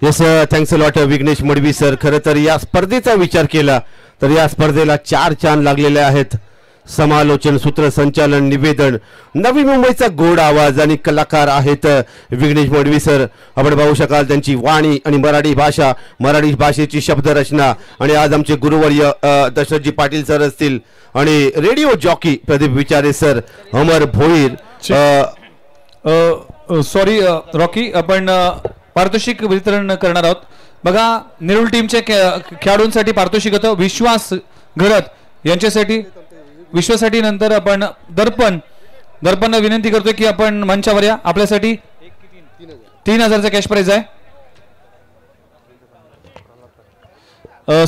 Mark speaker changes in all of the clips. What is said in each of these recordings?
Speaker 1: Yes thanks a lot Vighnesh Madvi sir. खरं तर या स्पर्धेचा विचार केला तर या स्पर्धेला 4 चांद लागलेले आहेत. समालोचन, सूत्रसंचालन, निवेदन, नवी मुंबईचा गोड आवाज आणि कलाकार आहेत विघ्नेश मडवी सर. आपण पाहू शकाल त्यांची वाणी आणि मराठी भाषेची शब्दरचना. आणि आज आमचे गुरुवर्य दशरथजी पाटील सर असतील आणि रेडिओ जॉकी प्रदीप विचारे सर, अमर भोईर.
Speaker 2: सॉरी रॉकी, आपण पारितोषिक वितरण करणार आहोत. बघा, नेरूळ टीमच्या खेळाडूंसाठी पारितोषिक होतं विश्वास घरत यांच्यासाठी. विश्वासाठी नंतर आपण दर्पण विनंती करतोय की आपण मंचावर या. आपल्यासाठी 3000चा कॅश प्राइज आहे.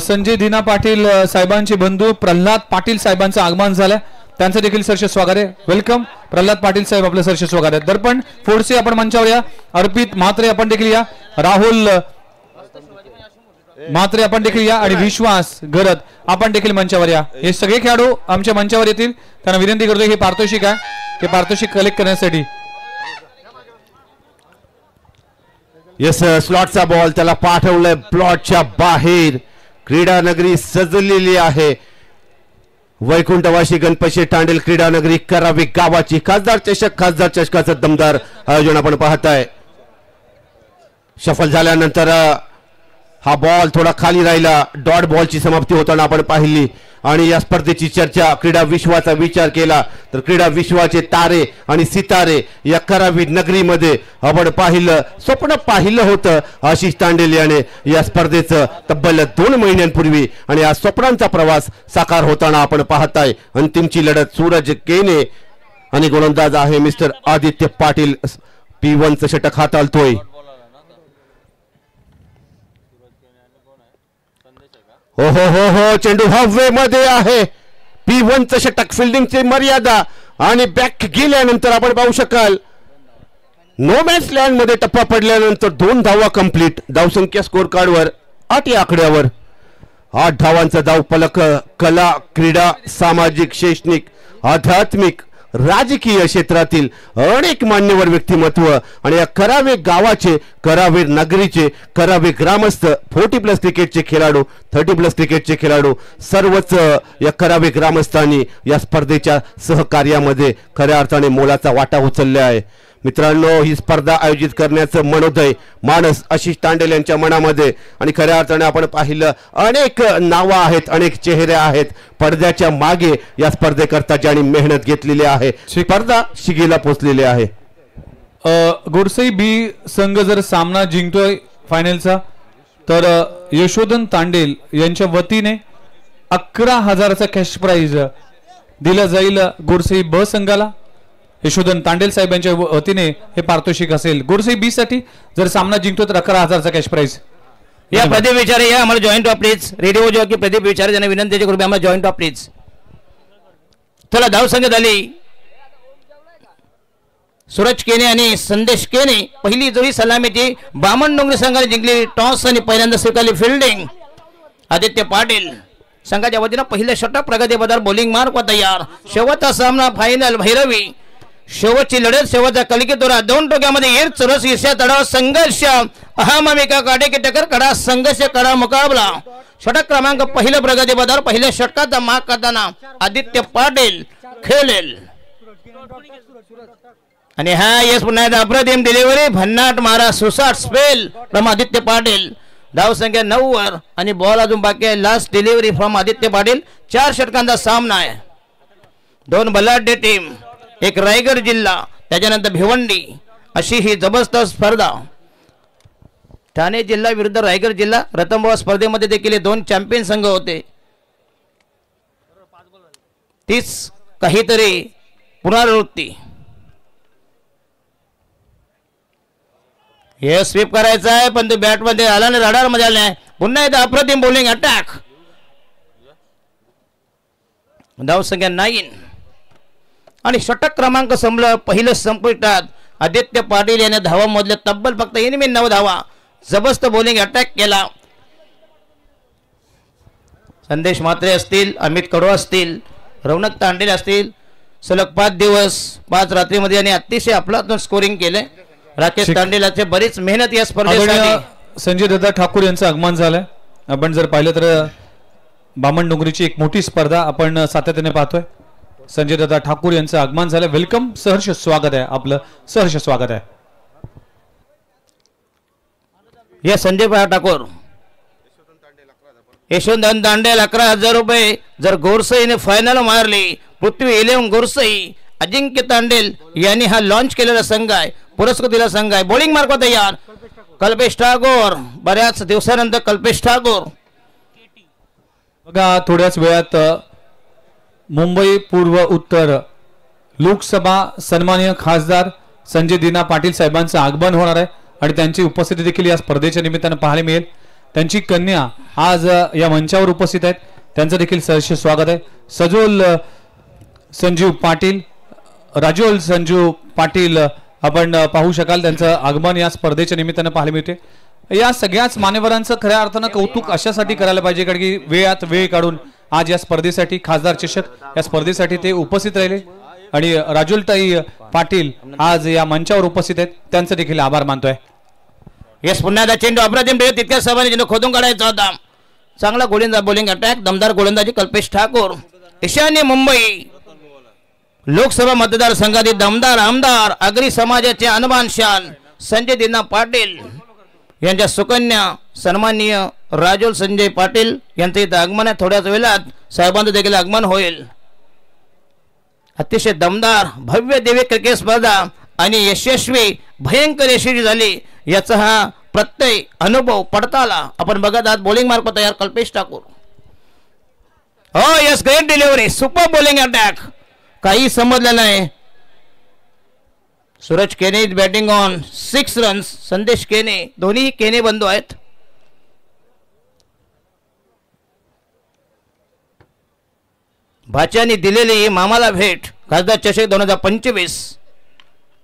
Speaker 2: संजय दिना पाटील साहेबांचे बंधू प्रल्हाद पाटील साहेबांचं आगमन झालं, त्यांचं देखील सरसे स्वागत आहे. वेलकम प्रल्हाद पाटील साहेब, आपलं सरसे स्वागत आहे. दर्पण फोडसे आपण मंचावर या. अर्पित म्हात्रे आपण देखील या. राहुल म्हात्रे आपण देखील या. आणि विश्वास घरत आपण देखील मंचावर या. हे सगळे खेळाडू आमच्या मंचावर येतील. त्यांना विनंती करतोय हे पारितोषिक आहे, हे पारितोषिक कलेक्ट करण्यासाठी.
Speaker 1: येस, स्लॉटचा बॉल त्याला पाठवलाय प्लॉटच्या बाहेर. क्रीडा नगरी सजलेली आहे. वैकुंठवासी गणपती तांडेल क्रीडा नगरी करावी गावाची. खासदार चषकाचं दमदार आयोजन आपण पाहताय. सफल झाल्यानंतर हा बॉल थोडा खाली राहिला. डॉट बॉलची समाप्ती होताना आपण पाहिली. आणि या स्पर्धेची चर्चा क्रीडा विश्वाचा विचार केला तर क्रीडा विश्वाचे तारे आणि सितारे या करावी नगरीमध्ये आपण पाहिलं, स्वप्न पाहिलं होतं आशिष तांडेल याने या स्पर्धेचं तब्बल 2 महिन्यांपूर्वी. आणि या स्वप्नांचा प्रवास साकार होताना आपण पाहताय. अंतिमची लढत सूरज केने आणि गोलंदाज आहे मिस्टर आदित्य पाटील. P1चं षटक हाताळतोय. हो हो हो हो, चेंडू हवेमध्ये आहे. P1चं षटक, फिल्डिंगची मर्यादा आणि बॅक गेल्यानंतर आपण पाहू शकाल नो मॅच लँड मध्ये टप्पा पडल्यानंतर 2 धावा कंप्लीट. धावसंख्या स्कोर कार्डवर 8 या आकड्यावर. 8 धावांचा धाव फलक. कला, क्रीडा, सामाजिक, शैक्षणिक, आध्यात्मिक, राजकीय क्षेत्रातील अनेक मान्यवर व्यक्तिमत्व आणि या करावे गावाचे, करावे नगरीचे, करावे ग्रामस्थ, 40+ क्रिकेटचे खेळाडू, 30+ क्रिकेटचे खेळाडू, सर्वच या करावे ग्रामस्थांनी या स्पर्धेच्या सहकार्यामध्ये खऱ्या अर्थाने मोलाचा वाटा उचलला आहे. मित्रांनो, ही स्पर्धा आयोजित करण्याचं मनोदय मानस आशिष तांडेल यांच्या मनामध्ये. आणि खऱ्या अर्थाने आपण पाहिलं अनेक नावं आहेत, अनेक चेहरे आहेत पडद्याच्या मागे या स्पर्धेकरता ज्यांनी मेहनत घेतलेली आहे. स्पर्धा शिगेला पोहोचलेली आहे.
Speaker 2: गोडसई बी संघ जर सामना जिंकतोय फायनलचा तर यशोधन तांडेल यांच्या वतीने 11,000चा कॅश प्राइज दिला जाईल गोडसई ब संघाला. यशोधन तांडेल साहेब यांच्या वतीने हे पारितोषिक असेल. गोडसई बी साठी जर सामना जिंकतो तर 11,000चा कॅश प्राइज.
Speaker 3: या प्रदीप विचारे या, आम्हाला joint of please. Radio jockey Pradeep Vichare यांना विनंती करू, आम्हाला जॉईंट ऑफ प्लीज. चला, धाव संगत आली. सूरज केने आणि संदेश केने पहिली जोडी सलामीची बामण डोंगरी संघाने जिंकली. टॉस आणि पहिल्यांदा स्वीकारली फिल्डिंग. आदित्य पाटील संघाच्या वतीनं पहिलं षटक. प्रगती पदार बॉलिंग मार्क व तयार. शेवटचा सामना फायनल. भैरवी शेवटची लढत, शेवटचा कलिके दोरा. 2 टोक्यामध्ये येर चरस ईर्ष्या तडाव संघर्ष. अहमामिका काटे की टक्कर कडा संघर्ष कडा मुकाबला. षटक क्रमांक पहिलं प्रगती पदार. पहिल्या षटकाचा माग करताना आदित्य पाटील खेळेल. आणि हा यस पुन्हा अप्रतिम डिलिव्हरी. भन्नाट मारा, सुसाट स्पेल फ्रॉम आदित्य पाटील. धाव संख्या 9 वर आणि बॉल अजून बाकी आहे. Last delivery from Aditya Patil. 4 षटकांचा सामना आहे. 2 बलाढ्य टीम, एक रायगड जिल्हा, त्याच्यानंतर भिवंडी, अशी ही जबरदस्त स्पर्धा. ठाणे जिल्हा विरुद्ध रायगड जिल्हा. रतनबुवा स्पर्धेमध्ये देखील 2 चॅम्पियन संघ होते. 30 काहीतरी पुनरावृत्ती. हे स्वीप करायचं आहे पण ते बॅट मध्ये आला नाही, रडार मध्ये आला नाही. पुन्हा एकदा अप्रतिम बॉलिंग अटॅक. धाव संख्या 9 आणि षटक क्रमांक संपलं. पहिलं संपुष्टात. आदित्य पाटील याने धावा मोजल्या तब्बल फक्त 9 धावा. जबरदस्त बॉलिंग अटॅक केला. संदेश म्हात्रे असतील, अमित कडो असतील, रौनक तांडेल असतील, सलग 5 दिवस 5 रात्रीमध्ये आणि अतिशय अफलातून स्कोरिंग केले. राकेश तांडेलाचे बरीच मेहनत या स्पर्धेसाठी.
Speaker 2: संजय दादा ठाकूर यांचं आगमन झालंय. आपण जर पाहिलं तर बामण डोंगरीची एक मोठी स्पर्धा आपण सातत्याने पाहतोय. संजय दादा ठाकूर यांचं आगमन झालं. वेलकम, सहर्ष स्वागत आहे आपलं, सहर्ष स्वागत आहे.
Speaker 3: या संजय ठाकूर यशवंत तांडेल 11,000 रुपये. जर गोरसईने फायनल मारली, पृथ्वी 11 गोरसई, अजिंक्य तांडेल यांनी हा लॉन्च केलेला संघ आहे, पुरस्कृत दिलेला संघ आहे. बॉलिंग मार्क तयार कल्पेश ठाकूर. बऱ्याच दिवसानंतर कल्पेश ठाकूर.
Speaker 2: बघा थोड्याच वेळात मुंबई पूर्व उत्तर लोकसभा सन्माननीय खासदार संजय दीना पाटील साहेबांचं आगमन होणार आहे आणि त्यांची उपस्थिती देखील या स्पर्धेच्या निमित्तानं पाहायला मिळेल. त्यांची कन्या आज या मंचावर उपस्थित आहेत, त्यांचं देखील सहर्ष स्वागत आहे. सजोल संजीव पाटील, राजोल संजीव पाटील आपण पाहू शकाल, त्यांचं आगमन या स्पर्धेच्या निमित्तानं पाहायला मिळते. या सगळ्याच मान्यवरांचं खऱ्या अर्थानं कौतुक अशासाठी करायला पाहिजे कारण की वेळात वेळ काढून आज या स्पर्धेसाठी खासदार चषक या स्पर्धेसाठी ते उपस्थित राहिले आणि राजोलताई पाटील आज या मंचावर उपस्थित आहेत, त्यांचं देखील आभार मानतोय.
Speaker 3: यस पुन्हा एकदा चेंडू अप्रतिम तितक्या सभाने चेंडू खोदून काढायचा होता. चांगला गोलंदाज बॉलिंग अटॅक, दमदार गोलंदाजी कल्पेश ठाकूर. ईशान्य मुंबई लोकसभा मतदारसंघातील दमदार आमदार आगरी समाजाचे अनबान शान संजय दीना पाटील यांच्या सुकन्या सन्माननीय राजोल संजय पाटील यांचं इथं आगमन आहे. थोड्याच वेळात साहेबांचं देखील आगमन होईल. अतिशय दमदार भव्य दिव्य क्रिकेट स्पर्धा आणि यशस्वी भयंकर यशस्वी झाली याचा हा प्रत्यय अनुभव पडताला आपण बघत आहात. बॉलिंग मार्क तयार कल्पेश ठाकूर. हो yes, great delivery, super bowling attack. काही समजलं नाही. सूरज केने बॅटिंग ऑन 6 रन्स. संदेश केने, दोन्ही केने बंधू आहेत. भाच्याने दिलेली मामाला भेट खासदार चषक 2025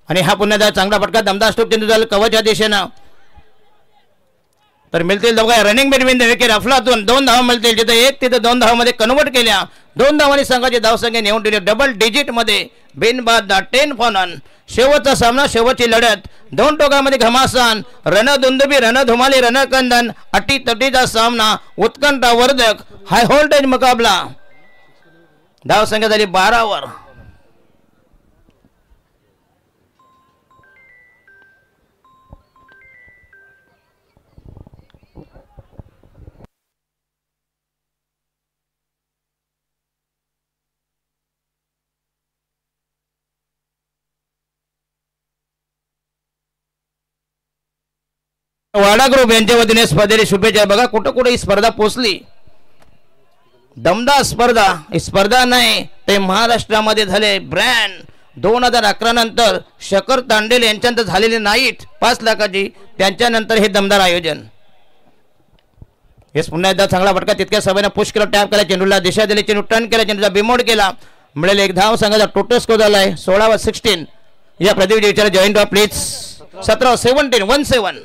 Speaker 3: आणि हा पुन्हा चांगला फटका दमदार स्टोक चेंडू झाला कवच या दिशेनं. तर मिळतील दोघा रनिंग बिटवीन द विकेट अफलातून 2 धावा मिळतील. जिथे 1 तिथे 2 धावामध्ये कन्वर्ट केल्या. 2 धावांनी संघाची धावसंख्या नेऊन दिली डबल डिजिट मध्ये. बिनबाद 10 फॉनन. शेवटचा सामना, शेवटची लढत, 2 टोकामध्ये घमासान, रणधुंदुबी, रणधुमाली, रणकंदन, अटीतटीचा सामना, उत्कंठावर्धक हाय व्होल्टेज मुकाबला. धावसंख्या झाली 12 वर. वाडा ग्रुप यांच्या वतीने स्पर्धेला शुभेच्छा. बघा कुठं कुठे ही स्पर्धा पोहोचली. दमदार स्पर्धा. ही स्पर्धा नाही ते महाराष्ट्रामध्ये झाले ब्रँड. 2011 नंतर शकर तांडेल यांच्यानंतर झालेली नाईट 5 लाखाची, त्यांच्यानंतर हे दमदार आयोजन. हेच पुन्हा एकदा चांगला फटका तितक्या सभेने पुश केला, टॅप केला, चेंडूला दिशा दिली, चेंडू टर्न केला, चेंडूचा बिमोड केला, मिळेल 1 धाव. संघाचा टोटल स्कोर झालाय 16-16. या प्रतिनिधी विचार जॉईंट ऑफ प्लीज 17-17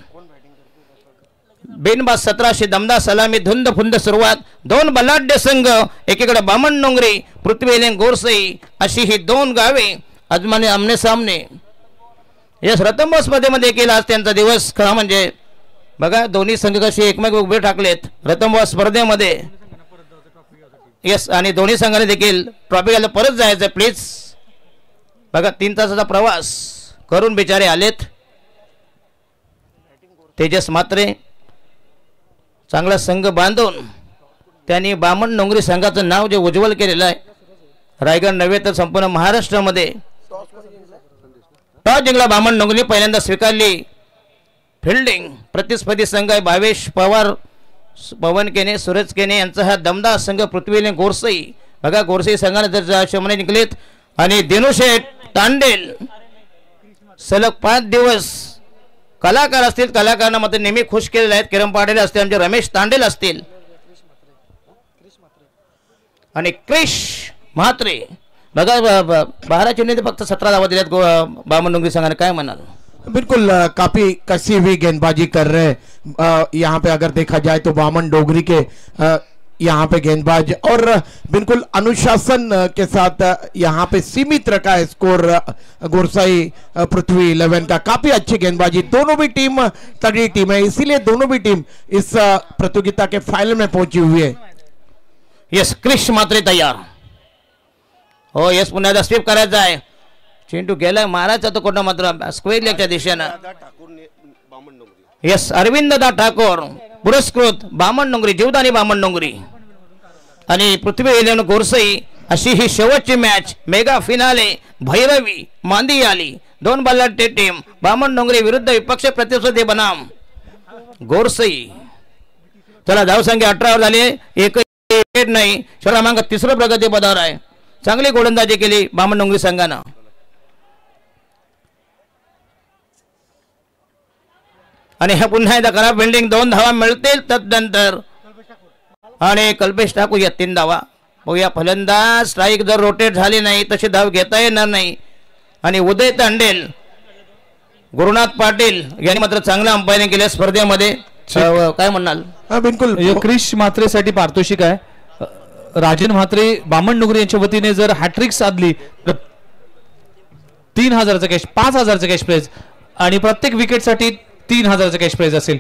Speaker 3: बेनबाद 1700 दमदार सलामी धुंद फुंद सुरुवात. 2 बलाढ्य संघ, एकीकडे बामण डोंगरी, पृथ्वी गोरसई अशी ही 2 गावे आजमाने आमने सामने. यस रतंबा स्पर्धेमध्ये केला आज त्यांचा दिवस खरा म्हणजे. बघा दोन्ही संघ कसे एकमेक उभे टाकलेत रतंबा स्पर्धेमध्ये. यस आणि दोन्ही संघाने देखील ट्रॉफी घ्यायला परत जायचं प्लीज. बघा 3 तासाचा प्रवास करून बिचारे आलेत. तेजस मात्रे चांगला संघ बांधून त्यांनी बामण डोंगरी संघाचं नाव जे उज्ज्वल केलेलं आहे. रायगड नव्हे तर संपूर्ण महाराष्ट्रामध्ये टॉस जिंकला बामण डोंगरी. पहिल्यांदा स्वीकारली फिल्डिंग. प्रतिस्पर्धी संघ आहे भावेश पवार, पवन केने, सूरज केने यांचा हा दमदार संघ पृथ्वी गोरसई. बघा गोरसई संघाने जर शमने जिंकलेत आणि दिनुशेठ तांडेल सलग 5 दिवस कलाकार असतील. कलाकारांना मात्र नेहमी खुश केलेले आहेत. किरण पाटील असतील, आमचे रमेश तांडेल असतील आणि क्रिश म्हात्रे. बघा 12 चेंडूंमध्ये फक्त 17 धावा दिल्यात बामण डोंगरी संघाने. काय म्हणाल?
Speaker 1: बिल्कुल काफी कसी हुई गेंदबाजी कर रहे हैं यहाँ पे. अगर देखा जाए तो बामन डोगरी के
Speaker 4: यहाँ पे गेंदबाज और बिल्कुल अनुशासन के साथ यहाँ पे सीमित रखा है स्कोर गुरसाई पृथ्वी 11 का। काफी अच्छी गेंदबाजी, दोनों भी टीम तगड़ी टीम है, इसीलिए दोनों भी टीम इस प्रतियोगिता के फाइनल में पहुंची हुई है।
Speaker 3: यस, क्रिश मात्रे तयार हो, यस पुन्हा एकदा स्वीप करायचा आहे, चेंडू गेलाय मारायचा तो कोणता मात्र स्क्वेअर लेगच्या दिशेनं। यस, अरविंद दा ठाकूर पुरस्कृत बामण डोंगरी, जीवदानी बामण डोंगरी आणि पृथ्वी 11 गोरसई अशी ही शेवटची मॅच, मेगा फिनाले भैरवी मांदी आली, 2 बल्लाटे टीम बामण डोंगरी विरुद्ध विपक्ष प्रतिस्पर्धी बनाम गोरसई। चला धावसंख्या 18 वर झाली, एक विकेट नाही, क्रमांक 3 प्रगती पदावर आहे, चांगली गोलंदाजी केली बामण डोंगरी संघानं। आणि हा पुन्हा एकदा खराब बिल्डिंग, 2 धावा मिळतील तदनंतर आणि कल्पेश ठाकूर या 3 धावा। बघूया फलंदाज स्ट्राईक जर रोटेट झाली नाही तशी धाव घेता येणार नाही आणि उदय तांडेल, गुरुनाथ पाटील यांनी मात्र चांगलं अंपायरिंग केलं स्पर्धेमध्ये। काय म्हणाल?
Speaker 4: बिलकुल
Speaker 2: क्रिश मात्रेसाठी पारितोषिक आहे, राजन म्हात्रे बामण डोंगरी यांच्या वतीने जर हॅट्रिक साधली तर 3000चा कॅश, 5000चा कॅश प्राइज आणि प्रत्येक विकेटसाठी 3000चा कॅश प्राइज असेल।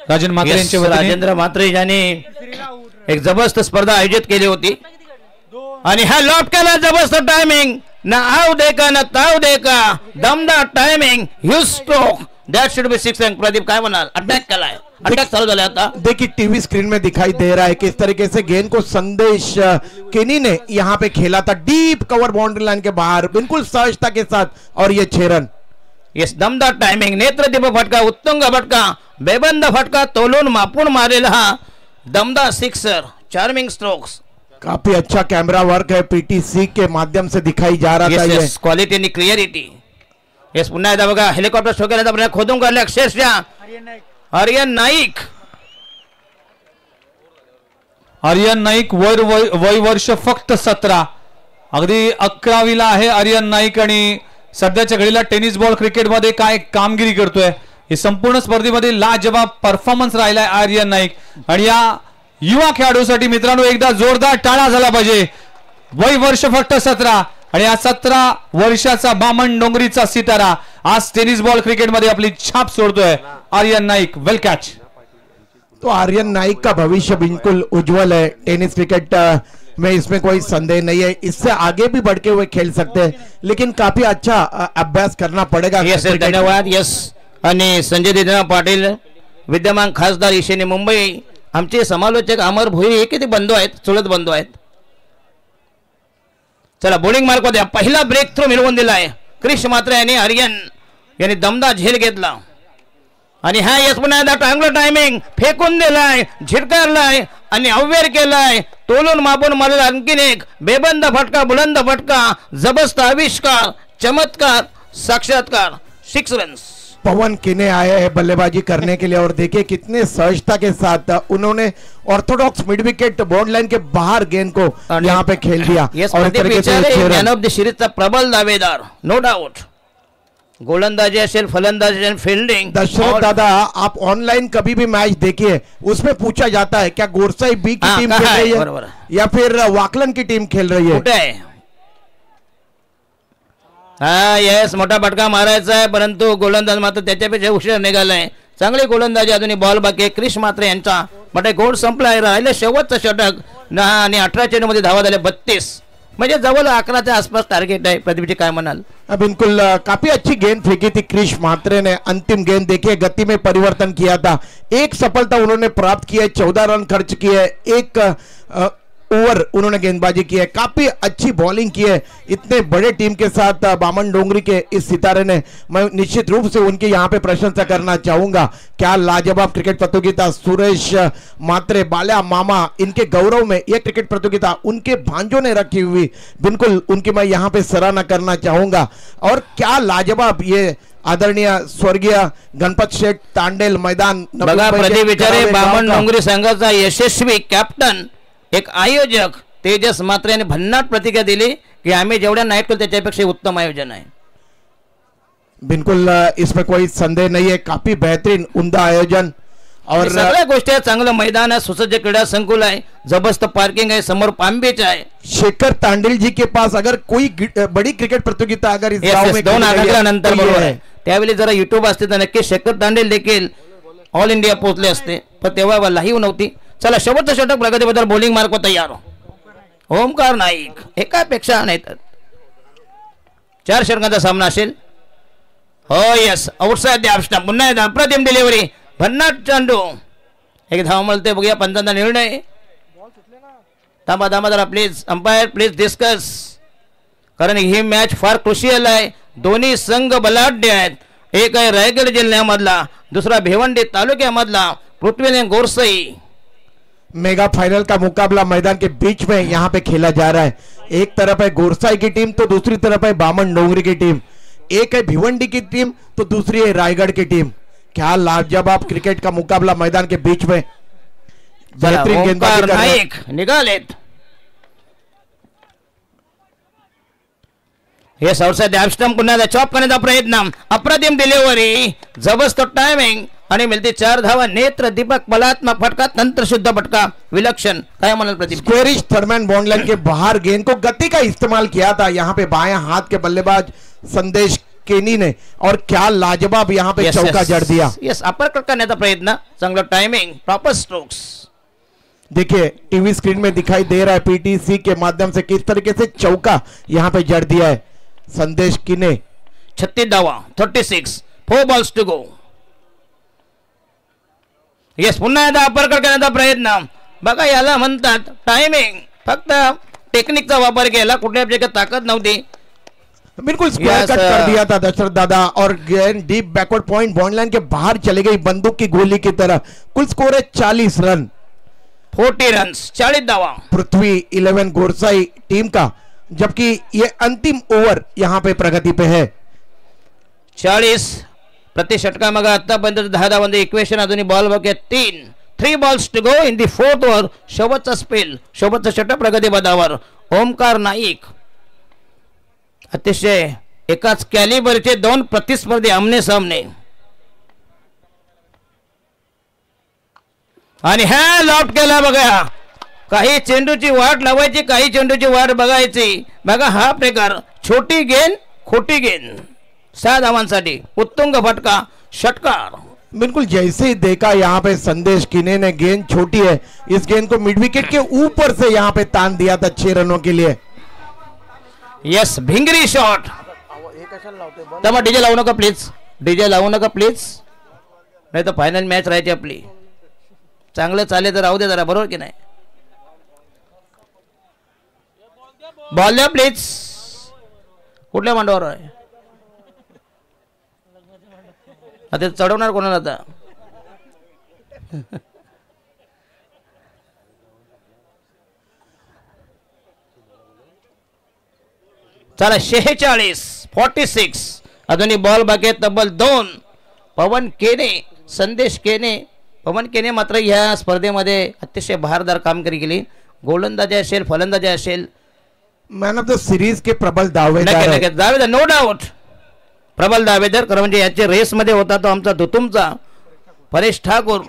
Speaker 2: राजन म्हात्रे यांच्या वतीने
Speaker 3: राजेंद्र म्हात्रे यांनी एक जबरदस्त स्पर्धा आयोजित केली होती आणि हा लॉट केला, जबरदस्त टायमिंग, ना आव देखा ना ताव देखा, दमदार timing, huge stroke, that should be 6 run. Pradeep काय म्हणाल? अटॅक केलाय, अटॅक चालू झाला आता।
Speaker 4: देखिए टीवी स्क्रीन में दिखाई दे रहा है किस तरीके से गेंद को संदेश केनी ने यहाँ पे खेला था डीप कवर बाउंड्री लाइन के बाहर, बिल्कुल सहजता के साथ, और ये 6 रन।
Speaker 3: यस, दमदार टायमिंग, नेत्रदीप फटका, उत्तुंग फटका, बेबंद फटका, तोलून मापून मारेल हा दमदार सिक्सर, चार्मिंग स्ट्रोक्स।
Speaker 4: काफी अच्छा कैमरा वर्क है, पीटीसी के माध्यम से दिखाई जा रहा था ये
Speaker 3: क्वालिटी आणि क्लिअरिटी। यस, पुन्हा एकदा बघा हेलिकॉप्टर शो केला तर खोदून काढले अक्षरशः आर्यन नाईक।
Speaker 2: आर्यन नाईक वय वर्ष फक्त 17, अगदी 11वीला आहे आर्यन नाईक आणि सध्याच्या घडीला टेनिस बॉल क्रिकेटमध्ये काय कामगिरी करतोय, हे संपूर्ण स्पर्धेमध्ये लाजवाब परफॉर्मन्स राहिलाय आर्यन नाईक। आणि या युवा खेळाडूसाठी मित्रांनो एकदा जोरदार टाळा झाला पाहिजे। वय वर्ष फक्त 17 आणि या 17 वर्षाचा बामण डोंगरीचा सितारा आज टेनिस बॉल क्रिकेटमध्ये आपली छाप सोडतोय आर्यन नाईक। वेल कॅच।
Speaker 4: तो आर्यन नाईक का भविष्य बिल्कुल उज्जवल है टेनिस क्रिकेट में, इसमें कोई संदेह नहीं है, इससे आगे भी बढ़ के हुए खेल सकते हैं, लेकिन काफी अच्छा अभ्यास करना पड़ेगा।
Speaker 3: यस, धन्यवाद। यस, आणि संजय दिना पाटील, विद्यमान खासदार ईशान्य मुंबई, आमचे समालोचक अमर भोई, हे किती बंधू आहेत, चुलत बंधू आहेत। चला बॉलिंग मार्क द्या, पहिला ब्रेक थ्रू मिळवून दिलाय क्रिश मात्रे आणि आर्यन यांनी दमदार झेल घेतला आणि हा यस पुन्हा एकदा चांगलं टायमिंग, फेकून दिलाय, झिडकारलाय आणि अव्वेर केलाय, तोलून मापून मारला आणखीन एक बेबंद फटका, बुलंद फटका, जबरदस्त आविष्कार, चमत्कार, साक्षात्कार, 6 रन।
Speaker 4: पवन किने आए हैं बल्लेबाजी करने के लिए और देखिए कितने सहजता के साथ उन्होंने orthodox mid wicket board line के बाहर गेंद को यहाँ पे खेल दिया। और
Speaker 3: मैन ऑफ द सीरीजचा प्रबल दावेदार, नो डाउट। गोलंदाजी असेल, फलंदाजी असेल, फील्डिंग।
Speaker 4: दशरथ दादा, आप ऑनलाइन कभी भी मैच देखिए, उसमें पूछा जाता है क्या गोरसाई बी की टीम खेल रही है या फिर वाकलन की टीम खेल रही है।
Speaker 3: हा यस, मोठा फटका मारायचा आहे, परंतु गोलंदाज मात्र त्याच्यापेक्षा उशीर निघालाय। चांगली गोलंदाजी, अजूनही बॉल बाकी, क्रिश मात्रे यांचा मोठा गोल संपलाय, राहिले शेवटचं षटक आणि 18 चेंडूमध्ये धावा झाल्या 32, म्हणजे जवळ 11च्या आसपास टार्गेट आहे। प्रदीपजी काय म्हणाल?
Speaker 4: बिल्कुल काफी अच्छी गेंद फेंकी थी क्रिश मात्रे ने, अंतिम गेंद देखिए गति में परिवर्तन किया था, एक सफलता उन्होंने प्राप्त की है, 14 रन खर्च किए, एक ओवर उन्होंने गेंदबाजी की है, काफी अच्छी बॉलिंग की है। इतने बड़े टीम के साथ बामन डोंगरी के इस सितारे ने, मैं निश्चित रूप से उनकी यहाँ पे प्रशंसा करना चाहूंगा। क्या लाजवाब क्रिकेट प्रतियोगिता, सुरेश मात्रे, बाल्या मामा, इनके गौरव में यह क्रिकेट प्रतियोगिता उनके भांजों ने रखी हुई, बिल्कुल उनकी मैं यहाँ पे सराहना करना चाहूंगा। और क्या लाजवाब ये आदरणीय स्वर्गीय गणपत शेठ तांडेल मैदान,
Speaker 3: बघा प्रदीप विचारे बामन डोंगरी संघाचा यशस्वी कॅप्टन, एक आयोजक तेजस मात्रे यांनी भन्नाट प्रतिक्रिया दिली की आम्ही जेवढ्या नाईट केलं त्याच्यापेक्षा उत्तम आयोजन आहे।
Speaker 4: बिल्कुल इसमें कोई संदेह नहीं है, काफी बेहतरीन उम्दा आयोजन। और
Speaker 3: सगळ्या गोष्टी आहेत. चांगलं मैदान आहे, सुसज्ज क्रीडा संकुल आहे, जबरदस्त पार्किंग आहे, समोर पाम बीच आहे.
Speaker 4: शेखर तांडेल जी के पास अगर कोई बड़ी क्रिकेट प्रतियोगिता अगर इस गांव में
Speaker 3: दोन आघाडीनंतर
Speaker 4: तो ये
Speaker 3: बरोबर
Speaker 4: है.
Speaker 3: आहे. त्यावेळी जरा युट्यूब असते तर नक्की शेखर तांडेल देखील ऑल इंडिया पोहोचले असते, पण तेव्हा लाईव्ह नव्हती. चला शेवटचं षटक प्रगतीबद्दल बॉलिंग मार्क तयार. ओमकार नाईक एकापेक्षा नाहीत 4 षटकांचा सामना असेल. हो yes, outside the off stump. पुन्हा एकदा अप्रतिम डिलिव्हरी, भन्नाट चेंडू, एक धाव मिळते. बघूया पंचांचा निर्णय. थांबा जरा प्लीज, अंपायर प्लीज डिस्कस, कारण ही मॅच फार क्रुशियल आहे. दोन्ही संघ बलाढ्य आहेत. एक आहे रायगड जिल्ह्यामधला, दुसरा भिवंडी तालुक्यामधला पृथ्वी गोरसई.
Speaker 4: मेगा फाइनल का मुकाबला मैदान के बीच में यहाँ पे खेला जा रहा है. एक तरफ है गोरसाई की टीम तो दूसरी तरफ है बामन डोंगरी की टीम. एक है भिवंडी की टीम तो दूसरी है रायगढ़ की टीम. क्या लाजवाब क्रिकेट का मुकाबला मैदान के बीच में. बेहतरीन गेंदबाजी कर रहे हैं.
Speaker 3: निघालेत. हे साउटसाइड द स्टंप. पुन्हा चॉप करण्याचा प्रयत्न, अप्रतिम डिलिव्हरी, जबरदस्त टायमिंग आणि मिळते 4 धावा. नेत्र दीपक बलात्मक फटका, तंत्र शुद्ध फटका, विलक्षण. काय म्हणाल प्रदीप?
Speaker 4: स्क्वेरिश थर्मैन बॉन्डलैंड के बाहर गेंद को गति का इस्तेमाल किया था यहाँ पे बाएं हाथ के बल्लेबाज संदेश केनी ने, और क्या लाजवाब यहाँ पे चौका जड़ दिया.
Speaker 3: यस, अपर कट करण्याचा प्रयत्न, चांगला टायमिंग, प्रॉपर स्ट्रोक्स.
Speaker 4: देखिए टीवी स्क्रीन में दिखाई दे रहा है पीटीसी के माध्यम से किस तरीके से चौका यहाँ पे जड़ दिया है संदेश की ने.
Speaker 3: 36 धावा, 36, 4 बॉल्स टू गो. येस, पुन्हा एकदा अपर कट करण्याचा प्रयत्न. बघा याला म्हणतात टायमिंग. फक्त टेक्निकचा वापर केला, कुठल्या जगात ताकद नव्हती.
Speaker 4: बिल्कुल स्क्वायर कट कर दिया था दशरथ दादा, और गेंद डीप बैकवर्ड पॉइंट बॉन्डलाइन के बाहर चले गई बंदूक की गोली की तरह. कुल स्कोर है 40 रन,
Speaker 3: 40 रन्स, 40 धावा.
Speaker 4: पृथ्वी 11 गोरसाई टीम का, जबकि ये अंतिम ओवर यहाँ पे प्रगति पे है.
Speaker 3: 40 प्रति षटका. मग आतापर्यंत 10 धावांचे इक्वेशन. अजूनही बॉल बघूया 3 balls to go in the 4th over. शेवटचा स्पेल, शेवटचा षटक प्रगती पदावर. ओमकार नाईक. अतिशय एकाच कॅलिबरचे 2 प्रतिस्पर्धी आमने सामने. आणि ह्या लॉफ्ट केला बघा. काही चेंडूची वाट लावायची, काही चेंडूची वाट बघायची. बघा हा प्रकार, छोटी गेंद खोटी गेंद. 6 धावांसाठी उत्तुंग फटका, षटकार.
Speaker 4: बिल्कुल जैसे ही देखा यहाँ पे संदेश किने ने गेंद छोटी है, इस गेंद को मिड विकेट के ऊपर से यहाँ पे तान दिया था 6 रनों के लिए.
Speaker 3: Yes, Bhingri shot. तर डीजे लावू नका प्लीज, डीजे लावू नका प्लीज, नाही तर फायनल मॅच राहायची आपली. चांगलं चाले तर राहू दे जरा, बरोबर की नाही. बॉल द्या प्लीज. कुठल्या मांडवावर आहे आता? चढवणार कोणाला आता? चला 46 अजूनही बॉल बाकी तब्बल 2. पवन केने, संदेश केने. पवन केने मात्र या स्पर्धेमध्ये अतिशय भारदार कामगिरी केली. गोलंदाजी असेल, फलंदाजी असेल,
Speaker 4: मॅन ऑफ द सिरीज के प्रबल दावेदार,
Speaker 3: नो डाऊट प्रबल दावेदार. कारण म्हणजे याच्या रेस मध्ये होता तो आमचा धुतुमचा परेश ठाकुर.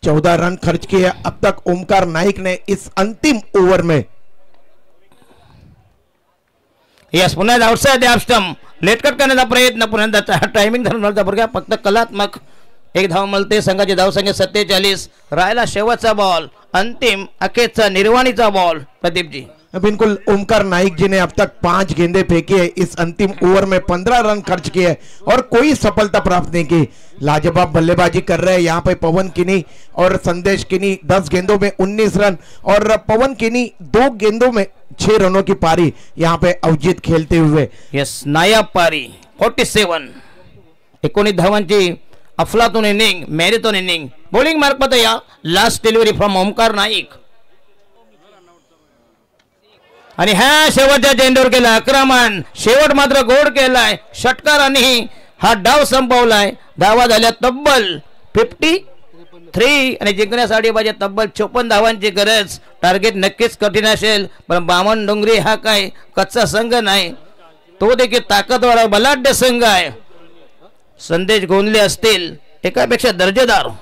Speaker 4: 14 रन खर्च किए अब तक ओमकार नाइक ने इस अंतिम ओवर में.
Speaker 3: यस, पुन्हा आउटसाइड द स्टंप. लेटकट करण्याचा प्रयत्न, पुन्हा टायमिंग धरून बघा. फक्त कलात्मक. 1 धाव मिळते. संघाची धावसंख्या 47. राहिला शेवटचा बॉल, अंतिम अखेरचा निर्वाणीचा बॉल. प्रदीप जी,
Speaker 4: बिल्कुल ओमकार नाइक जी ने अब तक 5 गेंदे फेंकी है. इस अंतिम ओवर में 15 रन खर्च किए और कोई सफलता प्राप्त नहीं की. लाजवाब बल्लेबाजी कर रहे हैं यहाँ पे पवन किनी और संदेश किनी. 10 गेंदों में 19 रन और पवन किनी 2 गेंदों में 6 रनों की पारी यहाँ पे अवजीत खेलते हुए.
Speaker 3: यस, नायाब पारी 47. 19 धावांची अफलातून inning, marathon inning. Bowling mark पता या last delivery from Omkar Naik. आणि ह्या शेवटच्या चेंडूवर केला आक्रमण. शेवट मात्र गोड केलाय. षटकारांनी हा डाव संपवलाय. धावा झाल्या तब्बल 53 आणि जिंकण्यासाठी पाहिजे तब्बल 54 धावांची गरज. टार्गेट नक्कीच कठीण असेल, पण बामण डोंगरी हा काय कच्चा संघ नाही, तो देखील ताकदवार बलाढ्य संघ आहे. संदेश गोंधले असतील एकापेक्षा दर्जेदार।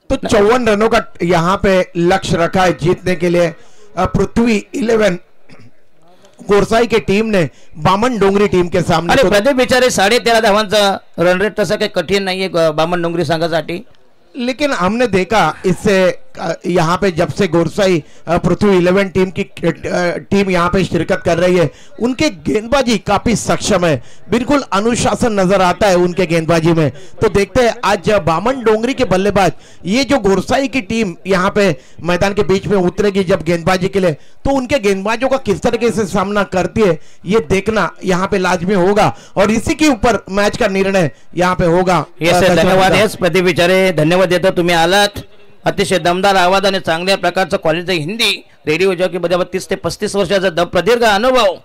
Speaker 4: तो 54 रनों का यहाँ पे लक्ष्य रखा है जीतने के लिए। पृथ्वी 11 गोरसाई की टीम ने बामन डोंगरी टीम के सामने।
Speaker 3: अरे प्रदीप बिचारे 13.5 धावांचा रन रेट तसा काही कठीण नाहीये बामन डोंगरी संघासाठी,
Speaker 4: लेकिन हमने देखा इससे यहाँ पे जब से गोरसाई पृथ्वी 11 टीम यहाँ पे शिरकत कर रही है, उनके गेंदबाजी काफी सक्षम है, बिल्कुल अनुशासन नजर आता है उनके गेंदबाजी में। तो देखते हैं आज बामन डोंगरी के बल्लेबाज ये जो गोरसाई की टीम यहाँ पे मैदान के बीच में उतरेगी जब गेंदबाजी के लिए, तो उनके गेंदबाजों का किस तरीके से सामना करती है ये देखना यहाँ पे लाजमी होगा और इसी के ऊपर मैच का निर्णय यहाँ पे होगा।
Speaker 3: धन्यवाद प्रदीप बिचारे, धन्यवाद देतो तुम्ही आलात। अतिशय दमदार आवाज आणि चांगल्या प्रकारचं क्वालिटी हिंदी रेडिओ जॉकी मध्ये 30 ते 35 वर्षाचा प्रदीर्घ अनुभव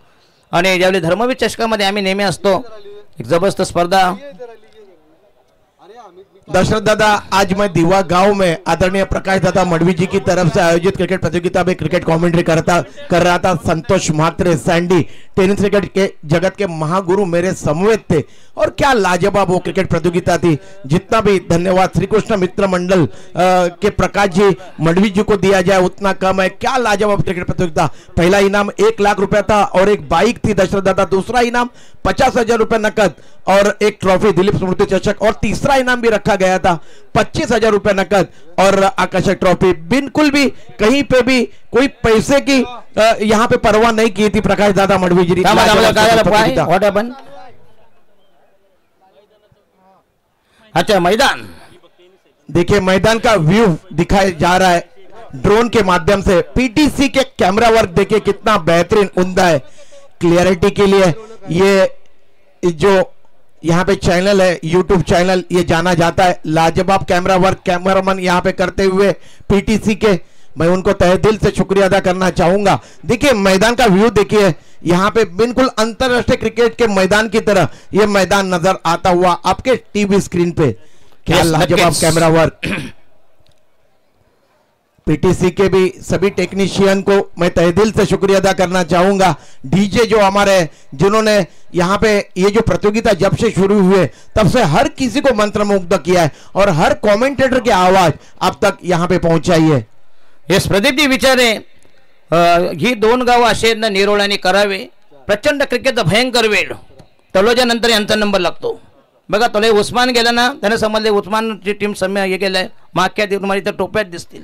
Speaker 3: आणि ज्यावेळी धर्मवीर चषकामध्ये आम्ही नेहमी असतो, एक जबरदस्त स्पर्धा।
Speaker 4: दशरथ दादा, आज मैं दीवा गांव में आदरणीय प्रकाश दादा मडवी जी की तरफ से आयोजित क्रिकेट प्रतियोगिता में क्रिकेट कमेंट्री कर रहा था। Santosh Mhatre Sandy tennis cricket के जगत के महागुरु मेरे समवेत थे और क्या लाजवाब वो क्रिकेट प्रतियोगिता थी। जितना भी धन्यवाद श्री कृष्ण मित्र मंडल के प्रकाश जी मडवी जी को दिया जाए उतना कम है। क्या लाजवाब क्रिकेट प्रतियोगिता। पहला इनाम 1 लाख रुपया था और एक बाइक थी दशरथ दादा, दूसरा इनाम 50,000 रुपए नकद और एक ट्रॉफी दिलीप स्मृति चषक, और तीसरा इनाम भी रखा गया था 25,000 रुपए नकद और आकर्षक ट्रॉफी। बिल्कुल भी कहीं पे भी कोई पैसे की यहाँ पे परवाह नहीं की थी प्रकाश दादा मडवी जी।
Speaker 3: अच्छा मैदान
Speaker 4: देखिए, मैदान का व्यू दिखाया जा रहा है ड्रोन के माध्यम से। पीटीसी के कैमरा वर्क देखिए कितना बेहतरीन उम्दा है। क्लियरिटी के लिए ये जो यहाँ पे चैनल है यूट्यूब चैनल ये जाना जाता है। लाजवाब कैमरा वर्क कैमरामैन यहाँ पे करते हुए पीटीसी के, मैं उनको तहे दिल से शुक्रिया अदा करना चाहूंगा। देखिए मैदान का व्यू देखिए, यहाँ पे बिल्कुल अंतरराष्ट्रीय क्रिकेट के मैदान की तरह ये मैदान नजर आता हुआ आपके टीवी स्क्रीन पे। क्या लाजवाब कैमरा वर्क। पीटीसी के भी सभी टेक्नीशियन को मैं तहे दिल से शुक्रिया अदा करना चाहूंगा। डीजे जो हमारे जिन्होंने यहाँ पे ये जो प्रतियोगिता जब से शुरू हुए तब से हर किसी को मंत्रमुग्ध किया है और हर कमेंटेटर की आवाज अब तक यहाँ पे पहुंचाई है।
Speaker 3: येस प्रदीपजी विचारे ही 2 गाव असे निरोळ आणि करावे। प्रचंड क्रिकेटचा भयंकर वेळ तलोजा नंतर यांचा नंबर लागतो बघा। तोले उस्मान गेला ना, त्याने समजले उस्मानची टीम समय हे गेलाय, मागच्या तुम्हाला इथे टोप्यात दिसतील।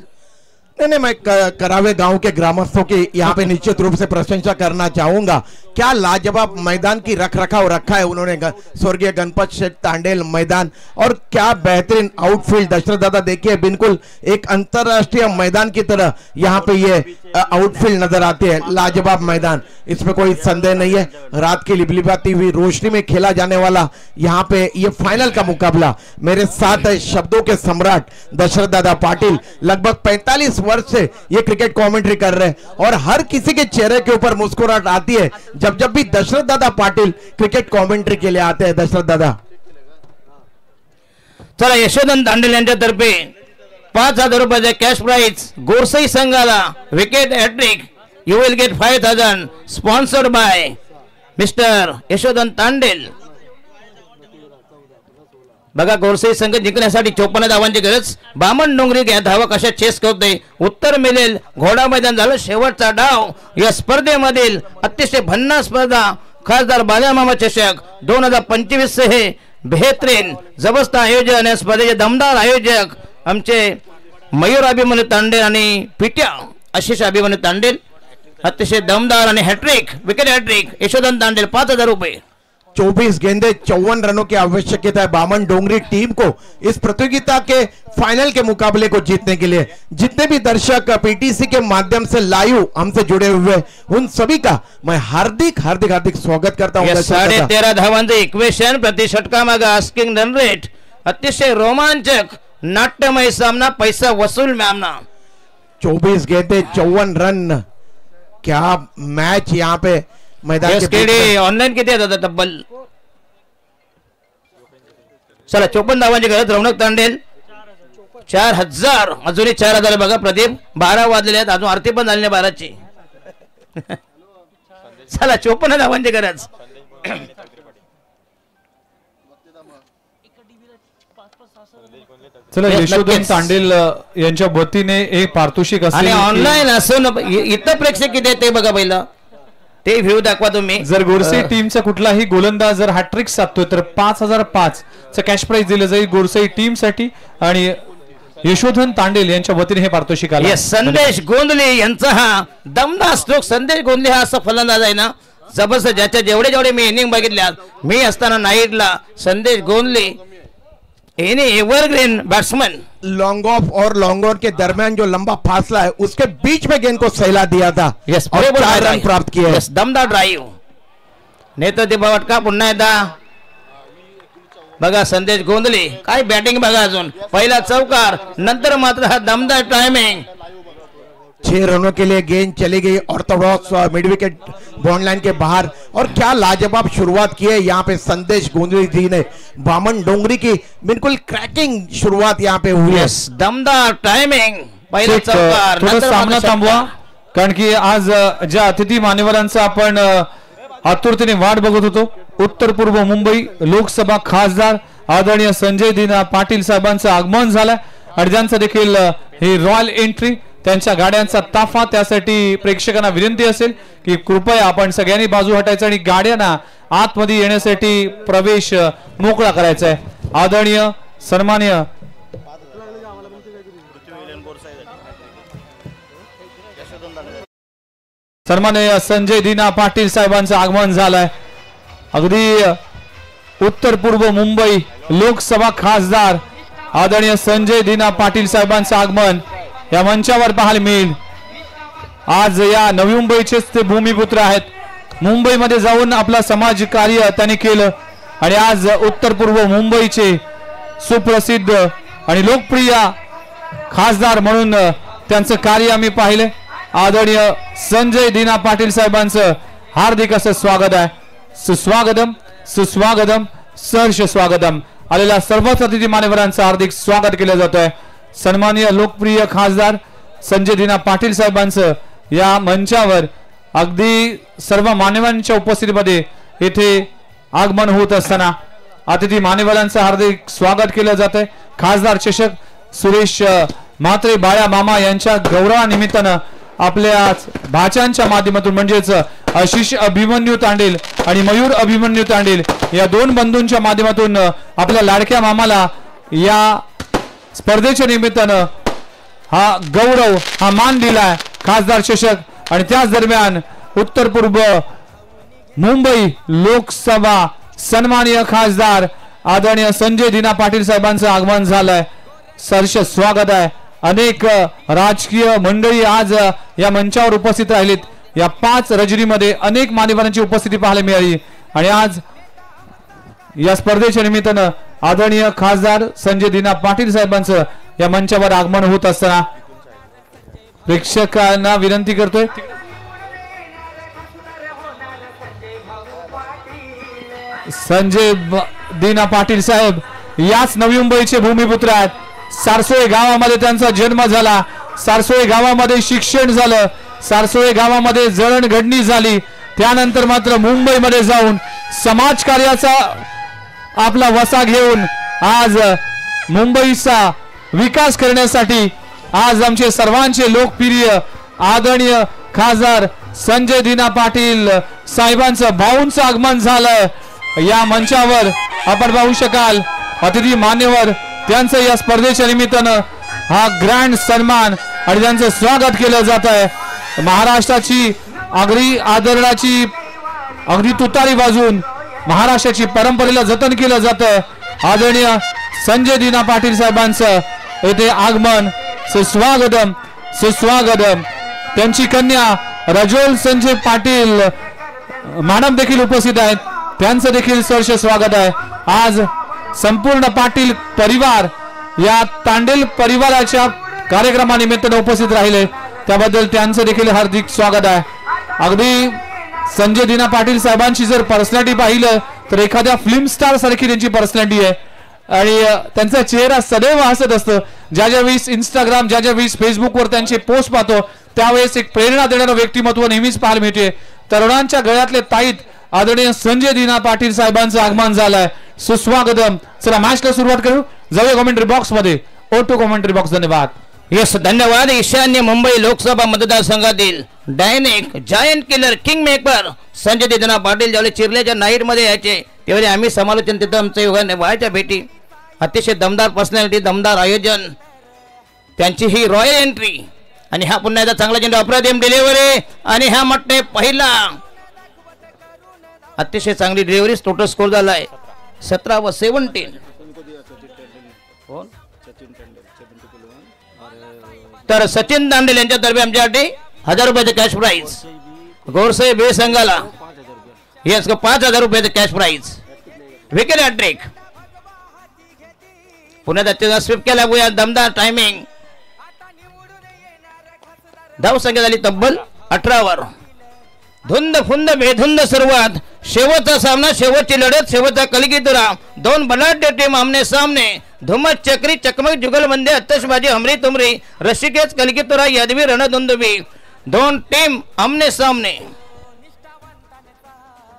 Speaker 4: नहीं, मैं करावे गांव के ग्रामस्थों की यहाँ पे निश्चित रूप से प्रशंसा करना चाहूंगा। क्या लाजवाब मैदान की रख रखाव रखा है उन्होंने स्वर्गीय गणपत शेठ तांडेल मैदान, और क्या बेहतरीन आउटफील्ड। दशरथ दादा देखिए बिल्कुल एक अंतरराष्ट्रीय मैदान की तरह यहाँ पे ये आउटफील्ड नजर आते हैं। लाजवाब मैदान, इसमें कोई संदेह नहीं है। रात की लिपलिपाती हुई रोशनी में खेला जाने वाला यहाँ पे ये फाइनल का मुकाबला। मेरे साथ है शब्दों के सम्राट दशरथ दादा पाटिल, लगभग 45 वर्ष से ये क्रिकेट कमेंट्री कर रहे हैं और हर किसी के चेहरे के ऊपर मुस्कुराहट आती है जब भी दशरथ दादा पाटिल क्रिकेट कमेंट्री के लिए आते हैं। दशरथ दादा,
Speaker 3: चला यशोधन दांडेल यांच्यातर्फे 5,000 रुपयाचे कॅश प्राइज गोरसई संघाला, wicket hat trick, you will get 5,000 sponsored by mister Yashodhan Tandel. बघा गोरसई संघ जिंकण्यासाठी 54 धावांची गरज। बामन डोंगरी या धावा कशा चेस करतोय, उत्तर मिळेल। घोडा मैदान झालं शेवटचा डाव या स्पर्धेमधील अतिशय भन्नाट स्पर्धा खासदार बाल्यामामा चषक 2025 से हे बेहतरीन जबरदस्त आयोजन या स्पर्धेचे दमदार आयोजक आमचे मयूर अभिमन्यू तांडेल आणि पिट्या आशिष अभिमन्यू तांडेल। अतिशय दमदार आणि hat trick, wicket hat trick Yashodhan Tandel 5,000 रुपये।
Speaker 4: 24 गेंदे 54 रनों की आवश्यकता है बामन डोंगरी टीम को इस प्रतियोगिता के फाइनल के मुकाबले को जीतने के लिए। जितने भी दर्शक पीटीसी के माध्यम से लाइव हमसे जुड़े हुए उन सभी का मैं हार्दिक हार्दिक हार्दिक स्वागत करता हूं।
Speaker 3: 13.5 धावांचं इक्वेशन प्रति षटकामागे आस्किंग रन रेट, अतिशय रोमांचक नाट्यमय सामना, पैसा वसूल मामला।
Speaker 4: 24 गेंदे 54 रन, क्या मैच यहाँ पे मैदान
Speaker 3: के ऑनलाइन किती आहे तब्बल। चला 54 धावांची गरज रौनक तांडेल 4,000, अजूनही 4,000 बघा प्रदीप। 12 वाजलेले आहेत, अजून आरती पण झाली नाही 12ची। चला 54 धावांची गरज।
Speaker 2: चला
Speaker 3: Yes,
Speaker 2: यशोधन
Speaker 3: नक्कीच.
Speaker 2: तांडेल यांच्या वतीने एक पारितोषिक
Speaker 3: आणि
Speaker 2: असेल की
Speaker 3: ऑनलाईन असून इथं प्रेक्षक किती आहेत ते बघा पहिलं, ते व्ह्यू दाखवा तुम्ही.
Speaker 2: जर गोरसे टीमचा कुठलाही गोलंदाज जर हॅट्रिक साधतोय तर 5005 चं कॅश प्राइज दिलं जाईल गोरसे टीम साठी आणि यशोधन तांडेल यांच्या वतीने हे पारितोषिक आलं.
Speaker 3: Yes, संदेश गोंधळे यांचा हा दमदार स्ट्रोक. संदेश गोंधळे हा असा फलंदाज आहे ना जबरदस्त, ज्याच्या जेवढे मी इनिंग बघितल्या मी असताना नाईटला संदेश गोंधळे याने एव्हरग्रीन बैट्समैन
Speaker 4: लॉन्ग ऑफ और लॉन्ग ऑन के दरमियान जो लंबा फासला है उसके बीच में गेंद को सहला दिया था.
Speaker 3: यस,
Speaker 4: और 4 रन प्राप्त किए.
Speaker 3: यस, दमदार ड्राईव्ह. नेत्रदीप भटका पुन्हा एकदा बघा. संदेश गोंधळे काय बॅटिंग बघा. अजून पहिला चौकार, नंतर मात्र हा दमदार टायमिंग.
Speaker 4: 6 रनों के लिए गेंद चली गई orthodox mid wicket bond line के बाहर. और क्या लाजवाब शुरुआत की है यहाँ पे संदेश गोंधळे जी ने. बामन डोंगरी की बिल्कुल क्रैकिंग शुरुआत यहाँ पे हुई है.
Speaker 3: यस, दमदार टायमिंग. पहिला
Speaker 2: एक,
Speaker 3: चौकार,
Speaker 2: थोडं
Speaker 3: नंतर
Speaker 2: सामना
Speaker 3: मात्र
Speaker 2: थांबवा कारण की आज ज्या अतिथी मान्यवरांचा आपण आतुरतेने वाट बघत होतो. उत्तर पूर्व मुंबई लोकसभा खासदार आदरणीय संजय दीना पाटील साहेबांचं आगमन झालंय आणि त्यांचं देखील ही रॉयल एंट्री, त्यांच्या गाड्यांचा ताफा. त्यासाठी प्रेक्षकांना विनंती असेल की कृपया आपण सगळ्यांनी बाजू हटायचं आणि गाड्यांना आतमध्ये येण्यासाठी प्रवेश मोकळा करायचा आहे. आदरणीय सन्माननीय संजय दीना पाटील साहेबांचं आगमन झालंय. अगदी उत्तर पूर्व मुंबई लोकसभा खासदार आदरणीय संजय दीना पाटील साहेबांचं आगमन या मंचावर पाहायला मिळेल. आज या नवी मुंबईचेच ते भूमिपुत्र आहेत. मुंबईमध्ये जाऊन आपला समाज कार्य त्यांनी केलं आणि आज उत्तर पूर्व मुंबईचे सुप्रसिद्ध आणि लोकप्रिय खासदार म्हणून त्यांचं कार्य आम्ही पाहिले. आदरणीय संजय दीना पाटील साहेबांचं हार्दिक असं स्वागत आहे. सुस्वागतम सुस्वागतम सहर्ष स्वागतम. आलेल्या सर्वच अतिथी मान्यवरांचं हार्दिक स्वागत केलं जात आहे. सन्माननीय लोकप्रिय खासदार संजय दीना पाटील साहेबांचं या मंचावर अगदी सर्व मान्यवरांच्या उपस्थितीमध्ये येथे आगमन होत असताना अतिथी मान्यवरांचं हार्दिक स्वागत केलं जात आहे. खासदार चषक सुरेश म्हात्रे बाळा मामा यांच्या गौरवानिमित्तानं आपल्या भाच्यांच्या माध्यमातून म्हणजेच आशिष अभिमन्यू तांडेल आणि मयूर अभिमन्यू तांडेल या दोन बंधूंच्या माध्यमातून आपल्या लाडक्या मामाला या स्पर्धेच्या निमित्तानं हा गौरव हा मान दिलाय खासदार चषक. आणि त्याच दरम्यान उत्तर पूर्व मुंबई लोकसभा सन्माननीय खासदार आदरणीय संजय दीना पाटील साहेबांचं आगमन झालंय. सहर्ष स्वागत आहे. अनेक राजकीय मंडळी आज या मंचावर उपस्थित राहिलीत. या 5 रजनीमध्ये अनेक मान्यवरांची उपस्थिती पाहायला मिळाली आणि आज या स्पर्धेच्या निमित्तानं आदरणीय खासदार संजय दीना पाटील साहेबांचं या मंचावर आगमन होत असताना प्रेक्षकांना विनंती करतोय संजय दीना पाटील साहेब याच नवी मुंबईचे भूमिपुत्र आहेत. सारसोळे गावामध्ये त्यांचा जन्म झाला. सारसोळे गावामध्ये शिक्षण झालं. सारसोळे गावामध्ये जळणघडणी झाली. त्यानंतर मात्र मुंबईमध्ये जाऊन समाजकार्याचा आपला वसा घेऊन आज मुंबईचा विकास करण्यासाठी आज आमचे सर्वांचे लोकप्रिय आदरणीय खासदार संजय दीना पाटील साहेबांचं भाऊंचं आगमन झालं. या मंचावर आपण पाहू शकाल अतिथी मान्यवर त्यांचं या स्पर्धेच्या निमित्तानं हा ग्रँड सन्मान आणि त्यांचं स्वागत केलं जात आहे. महाराष्ट्राची आगरी आदरणाची अगदी तुतारी वाजून महाराष्ट्राची परंपरेला जतन केलं जात आहे. आदरणीय संजय दीना पाटील साहेबांचं येथे आगमन सुस्वागतम सुस्वागतम. त्यांची कन्या रजोल संजय पाटील मॅडम देखील उपस्थित आहेत. त्यांचं देखील सहर्ष स्वागत आहे. आज संपूर्ण पाटील परिवार या तांडेल परिवाराच्या कार्यक्रमानिमित्तानं उपस्थित राहिले त्याबद्दल त्यांचं देखील हार्दिक स्वागत आहे. अगदी संजय दीना पाटील साहेबांची जर पर्सनॅलिटी पाहिलं तर एखाद्या फिल्म स्टार सारखी त्यांची पर्सनॅलिटी आहे आणि त्यांचा चेहरा सदैव हसत असतं. ज्या वेळेस इंस्टाग्राम ज्या वेळेस फेसबुकवर त्यांचे पोस्ट पाहतो त्यावेळेस एक प्रेरणा देणारं व्यक्तिमत्व नेहमीच पाहायला मिळते. तरुणांच्या गळ्यातले ताईत आदरणीय संजय दीना पाटील साहेबांचं आगमन झालंय. सुस्वागतम. चला मॅचला सुरुवात करू. जाऊया कमेंट्री बॉक्स मध्ये. O2 commentary box. धन्यवाद.
Speaker 3: यस, धन्यवाद. ईशान्य मुंबई लोकसभा मतदारसंघातील dynamic giant killer king maker Sanjay Dina Patil ज्यावेळी चिरलेच्या नाईट मध्ये यायचे त्यावेळी आम्ही समालोचन तिथं आमच्या योगाने व्हायच्या भेटी. अतिशय दमदार पर्सनॅलिटी, दमदार आयोजन, त्यांची ही रॉयल एंट्री. आणि हा पुन्हा एकदा चांगला चेंडू, अप्रतिम डिलिव्हरी आणि हा म्हटणे पहिला. अतिशय चांगली डिलिव्हरी. टोटल स्कोर झालाय 17-17. तर सचिन दांडेल यांच्यातर्फे आमच्यासाठी 1000 रुपयाचे कॅश प्राइज. गोरसे बे संघाला यस 5000 रुपयाचे कॅश प्राइज. Wicket hat trick. पुन्हा त्याचा स्वीप केला बघूया. दमदार टायमिंग. धाव संख्या झाली तब्बल 18वर. धुंद फुंद बेधुंद सुरुवात. शेवटचा सामना, शेवटची लढत, शेवटचा कलगीतुरा. दोन बलाढ्य टीम आमने सामने. धुमत चक्री, चकमक, जुगलबंदी, आतषबाजी, हमरी तुमरी, रसिकेच, कलगीतुरा, यादवी, रणधुंदुबी. दोन टीम आमने सामने.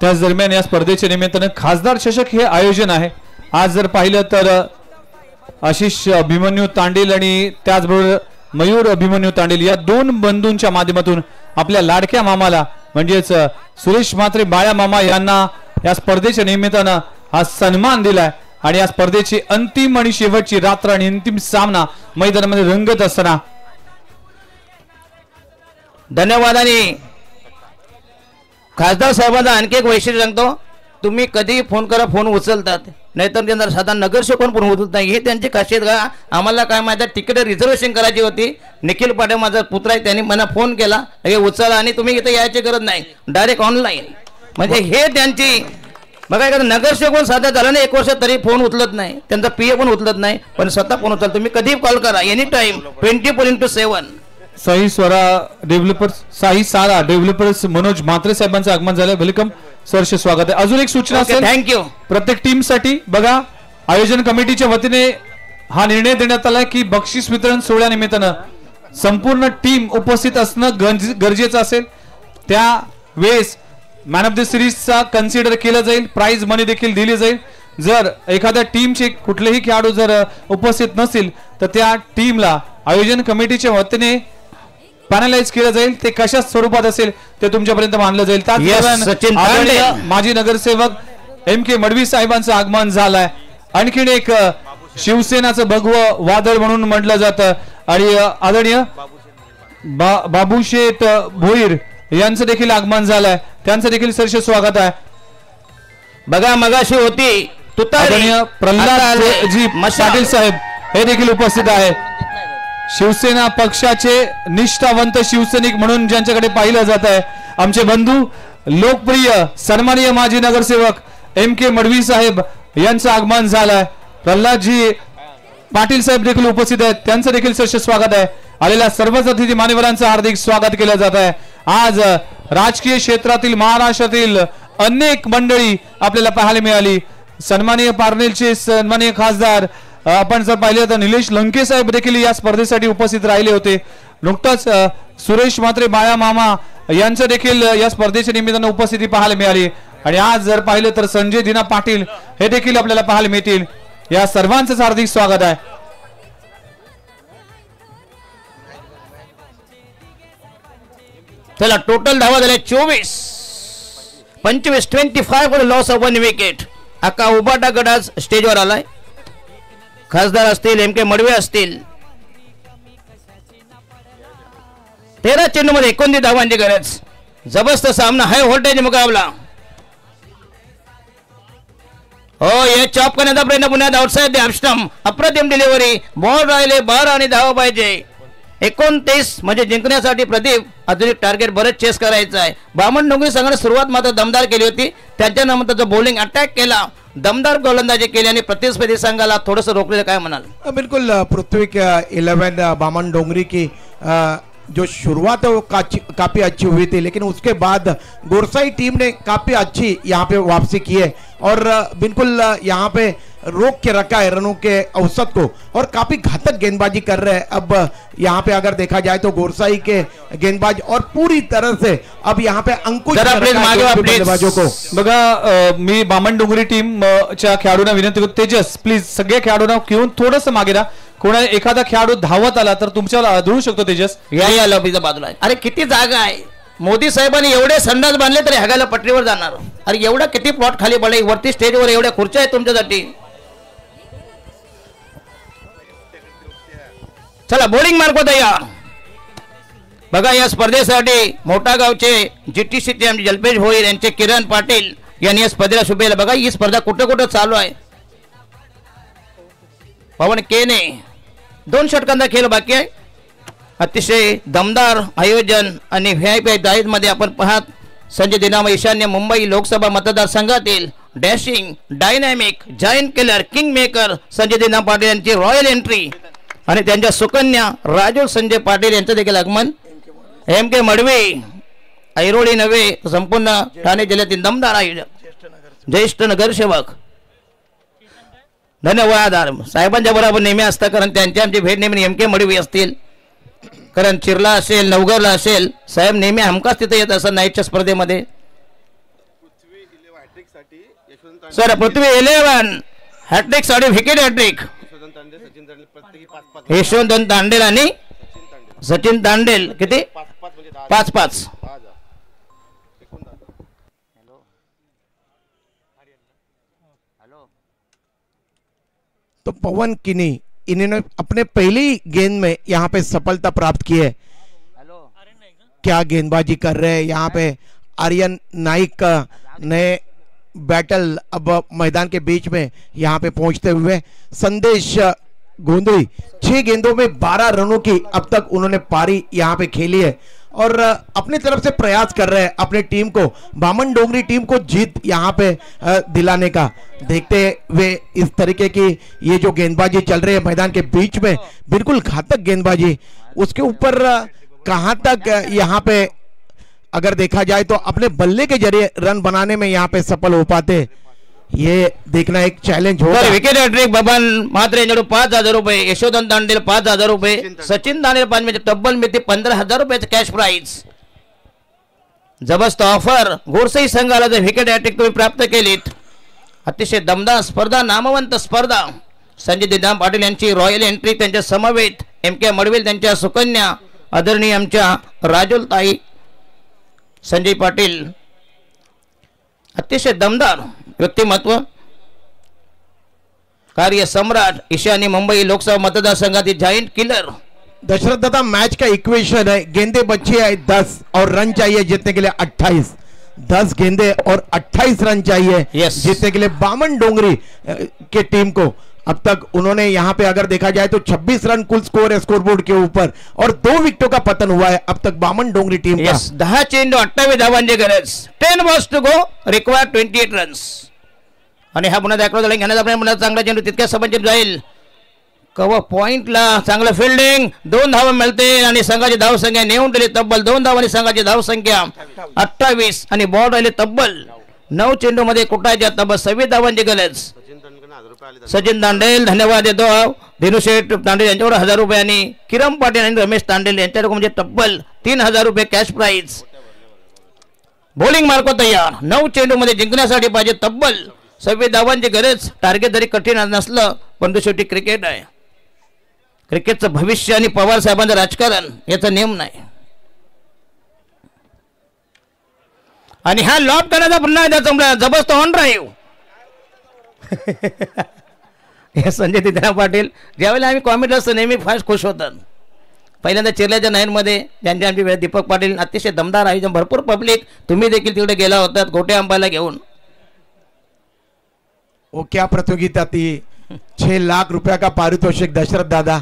Speaker 2: त्याच दरम्यान या स्पर्धेच्या निमित्तानं खासदार चषक हे आयोजन आहे. आज जर पाहिलं तर आशिष अभिमन्यू तांडेल आणि त्याचबरोबर मयूर अभिमन्यू तांडेल या दोन बंधूंच्या माध्यमातून आपल्या लाडक्या मामाला म्हणजेच सुरेश म्हात्रे बाळ्या मामा यांना या स्पर्धेच्या निमित्तानं हा सन्मान दिलाय. आणि या स्पर्धेची अंतिम आणि शेवटची रात्र आणि अंतिम सामना मैदानामध्ये रंगत असताना.
Speaker 3: धन्यवाद. आणि खासदार साहेबांना आणखी एक वैशिष्ट्य सांगतो, तुम्ही कधी फोन करा, फोन उचलतात, नाहीतर त्यांना साधा नगरसेवक पण फोन उचलत नाही. हे त्यांची खासियत का. आम्हाला काय माहिती, तिकीट रिझर्वेशन करायची होती. निखिल पाटे माझा पुत्र आहे, त्यांनी मला फोन केला, हे उचला आणि तुम्ही इथे यायची गरज नाही, डायरेक्ट ऑनलाईन. म्हणजे हे त्यांची बघा. एखादा नगरसेवक पण साधा झाला नाही 1 वर्ष तरी फोन उचलत नाही, त्यांचा PA पण उचलत नाही, पण स्वतः फोन उचलत. तुम्ही कधी कॉल करा, एनी टाइम 24x7.
Speaker 2: साई सारा डेव्हलपर्स मनोज म्हात्रे साहेबांचं आगमन झालं. वेलकम सरचे स्वागत आहे. अजून एक सूचना असेल
Speaker 3: थँक्यू
Speaker 2: प्रत्येक टीम साठी. बघा, आयोजन कमिटीच्या वतीने हा निर्णय देण्यात आला की बक्षीस वितरण सोहळ्यानिमित्तानं संपूर्ण टीम उपस्थित असणं गरजेचं असेल. त्या वेळेस मॅन ऑफ द सिरीजचा कन्सिडर केलं जाईल, प्राइज मनी देखील दिली जाईल. जर एखाद्या टीमचे कुठलेही खेळाडू जर उपस्थित नसतील तर त्या टीमला आयोजन कमिटीच्या वतीने पॅनलाइज केलं जाईल. ते कशा स्वरूपात असेल ते तुमच्यापर्यंत मानलं जाईल. त्याच माजी नगरसेवक MK मडवी साहेबांचं आगमन झालंय. आणखीन एक शिवसेनाचं भगवं वादळ म्हणून म्हटलं जातं. आणि आदरणीय बाबूशेठ भोईर यांचं देखील आगमन झालंय, त्यांचं देखील सरसे स्वागत आहे.
Speaker 3: बघा मगाशी होती
Speaker 2: आदरणीय प्रल्हाद जी पाटील साहेब हे देखील उपस्थित आहे. शिवसेना पक्षाचे निष्ठावंत शिवसैनिक म्हणून ज्यांच्याकडे पाहिलं जात आहे, आमचे बंधू लोकप्रिय सन्माननीय माजी नगरसेवक MK मडवी साहेब यांचं आगमन झालंय. प्रल्हादजी पाटील साहेब देखील उपस्थित आहेत, त्यांचं देखील सरसे स्वागत आहे. आलेल्या सर्वच अतिथी मान्यवरांचं हार्दिक स्वागत केलं जात आहे. आज राजकीय क्षेत्रातील महाराष्ट्रातील अनेक मंडळी आपल्याला पाहायला मिळाली. सन्माननीय पारनेरचे सन्माननीय खासदार आपण जर पाहिले तर निलेश लंके साहेब देखील या स्पर्धेसाठी उपस्थित राहिले होते. नुकताच सुरेश म्हात्रे बाळा मामा यांचं देखील या स्पर्धेच्या निमित्तानं उपस्थिती पाहायला मिळाली. आणि आज जर पाहिलं तर संजय दिना पाटील हे देखील आपल्याला पाहायला मिळतील. या सर्वांचं हार्दिक स्वागत आहे.
Speaker 3: चला टोटल धावा झाल्या 24, 25, 25 फॉर लॉस ऑफ 1 विकेट. अक्का उबाटा गट आज स्टेजवर आलाय. खासदार असतील, MK मडवे असतील. 13 चेंडू मध्ये 29 धावांची गरज. जबरदस्त सामना, हाय व्होल्टेज मुकाबला. हो, हे चॉप करण्याचा प्रयत्न पुण्यात आउटसाइड द ऑफ अप्रतिम डिलिव्हरी. बॉल राहिले 12 आणि धावा पाहिजे 29 म्हणजे जिंकण्यासाठी प्रदीप अजून एक टार्गेट बरंच चेस करायचं आहे. बामण डोंगरी संघाने सुरुवात मात्र दमदार केली होती, त्याच्यानंतर बॉलिंग अटॅक केला, दमदार गोलंदाजी केली आणि प्रतिस्पर्धी संघाला थोडंसं रोखलेलं. काय म्हणाल?
Speaker 4: बिल्कुल पृथ्वी के 11 बामन डोंगरी की जो शुरुआत है वो काफी अच्छी हुई थी, लेकिन उसके बाद गोरसाई टीम ने काफी अच्छी यहाँ पे वापसी की है और बिल्कुल यहाँ पे रोक के रखा है रनों के औसत को और काफी घातक गेंदबाजी कर रहे हैं. अब यहाँ पे अगर देखा जाए तो गोरसाई के गेंदबाज और पूरी तरह से अब यहाँ पे अंकुश गेंदबाजों को.
Speaker 2: बघा, मी बामण डोंगरी टीम च्या खेळाडूंना विनंती करतो, तेजस प्लीज सगळे खेळाडूंना घेऊन थोडंसं मागे राहा. कोणा एखादा खेळाडू धावत आला तर तुमच्याला आढळू शकतो तेजस.
Speaker 3: या लॉबीच्या बाजूला आहे. अरे किती जागा आहे. मोदी साहेबांनी एवढे संडास बांधले तरी हागायला पटरीवर जाणार. अरे एवढा किती प्लॉट खाली पडले. वरती स्टेजवर एवढ्या खुर्च्या आहेत तुमच्यासाठी. चला बॉलिंग मार्क तयार. बघा या स्पर्धेसाठी मोठा गावचे जीटीसीचे आमचे जल्पेश भोईर यांचे किरण पाटील यांनी या स्पर्धेला शुभेच्छा. बघा ही स्पर्धा कुठं कुठं चालू आहे. पवन केने 2 षटकांचा खेळ बाकी आहे. अतिशय दमदार आयोजन आणि व्हीआयपी दाईत मध्ये आपण पाहत संजय दिनाम ईशान्य मुंबई लोकसभा मतदारसंघातील dashing dynamic giant killer king maker Sanjay Dina Patil यांची रॉयल एंट्री आणि त्यांच्या सुकन्या राजू संजय पाटील यांचं देखील आगमन. MK मडवे ऐरोळी नव्हे संपूर्ण ठाणे जिल्ह्यातील दमदार आयोजक ज्येष्ठ नगरसेवक. धन्यवाद साहेबांच्या बरोबर नेहमी असतं कारण त्यांची आमची भेट नेहमी MK मडवी असतील. कारण चिरला असेल नवगरला असेल साहेब नेहमी हमखास तिथे येत असं नाईटच्या स्पर्धेमध्ये. सर पृथ्वी 11 हॅट्रिक साठी विकेट हॅट्रिक यशवंत तांडेल आणि सचिन तांडेल किती 5-5.
Speaker 4: तो पवन किनी इन्होंने अपने पहली गेंद में यहाँ पे सफलता प्राप्त की है. क्या गेंदबाजी कर रहे हैं यहाँ पे आर्यन नाइक नए बैटल अब मैदान के बीच में यहाँ पे पहुंचते हुए संदेश गोंदई 6 गेंदों में 12 रनों की अब तक उन्होंने पारी यहाँ पे खेली है और अपनी तरफ से प्रयास कर रहे हैं अपनी टीम को बामन डोंगरी टीम को जीत यहाँ पे दिलाने का. देखते हुए इस तरीके की ये जो गेंदबाजी चल रही है मैदान के बीच में बिल्कुल घातक गेंदबाजी उसके ऊपर कहां तक यहाँ पे अगर देखा जाए तो अपने बल्ले के जरिए रन बनाने में यहाँ पे सफल हो पाते ये देखना एक चॅलेंज होगा.
Speaker 3: विकेट हॅट्रिक बबन म्हात्रे यांच्याकडून 5,000 रुपये यशोधन तांडेल 5,000 रुपये सचिन तांडेल 5 म्हणजे तब्बल मिळते 15,000 रुपयाचं कॅश प्राइज. जबरदस्त ऑफर गोरसई संघाला जर विकेट हॅट्रिक तुम्ही प्राप्त केलीत. अतिशय दमदार स्पर्धा नामवंत स्पर्धा संजय दिनाम पाटील यांची रॉयल एंट्री त्यांच्या समवेत MK मडवेल त्यांच्या सुकन्या आदरणीय आमच्या राजुल ताई संजय पाटील अतिशय दमदार व्यक्तिमत्व कार्य सम्राट ईशान्य मुंबई लोकसभा मतदारसंघातील जायंट किलर.
Speaker 4: दशरथ दादा मैच का इक्वेशन है गेंदे बची है 10 और रन चाहिए जीतने के लिए 28. 10 गेंदे और 28 रन चाहिए जीतने के लिए बामन डोंगरी के टीम को. अब तक उन्होंने यहाँ पे अगर देखा जाए तो 26 रन कुल स्कोर है स्कोरबोर्ड के ऊपर और 2 विकेटों का पतन हुआ है अब तक बामन डोंगरी टीम का.
Speaker 3: 10 चेंडू 28 धावांची गरज 10 balls to go required 28 runs. आणि हा पुन्हा दाखवला जाईल घेण्याचा प्रयत्न चांगला चेंडू तितक्या सबंधित जाईल. कव्हर पॉइंटला चांगलं फिल्डिंग 2 धावा मिळते आणि संघाची धावसंख्या नेऊन दिली तब्बल 2 धावांनी संघाची धावसंख्या 28 आणि बॉल राहिले तब्बल 9 चेंडू मध्ये कुटायच्या तब्बल 26 धावांची गरज. सचिन तांडेल धन्यवाद देतो. दिनुशेठ तांडेल यांच्यावर 1,000 रुपये आणि किरण पाटील आणि रमेश तांडेल यांच्याकडून म्हणजे तब्बल 3,000 रुपये कॅश प्राइज. बॉलिंग मार्क तयार 9 चेंडू मध्ये जिंकण्यासाठी पाहिजे तब्बल 26 धावांची गरज. टार्गेट जरी कठीण नसलं परंतु शेवटी क्रिकेट आहे. क्रिकेटचं भविष्य आणि पवार साहेबांचं राजकारण याचा नियम नाही. आणि हा लॉब करण्याचा पुन्हा त्याचा जबरदस्त ऑन ड्राईव्ह हे संजय दिनाम पाटील ज्यावेळेला आम्ही कॉमेंट असतो नेहमी फास्ट खुश होतात. पहिल्यांदा चिरल्याच्या नाईनमध्ये ज्यांचे आमचे दीपक पाटील अतिशय दमदार आयोजन भरपूर पब्लिक तुम्ही देखील तिकडे गेला होतात गोटे अंबाला घेऊन.
Speaker 4: वो क्या प्रतियोगिता थी 6 लाख रुपया का पारितोषिक दशरथ दादा.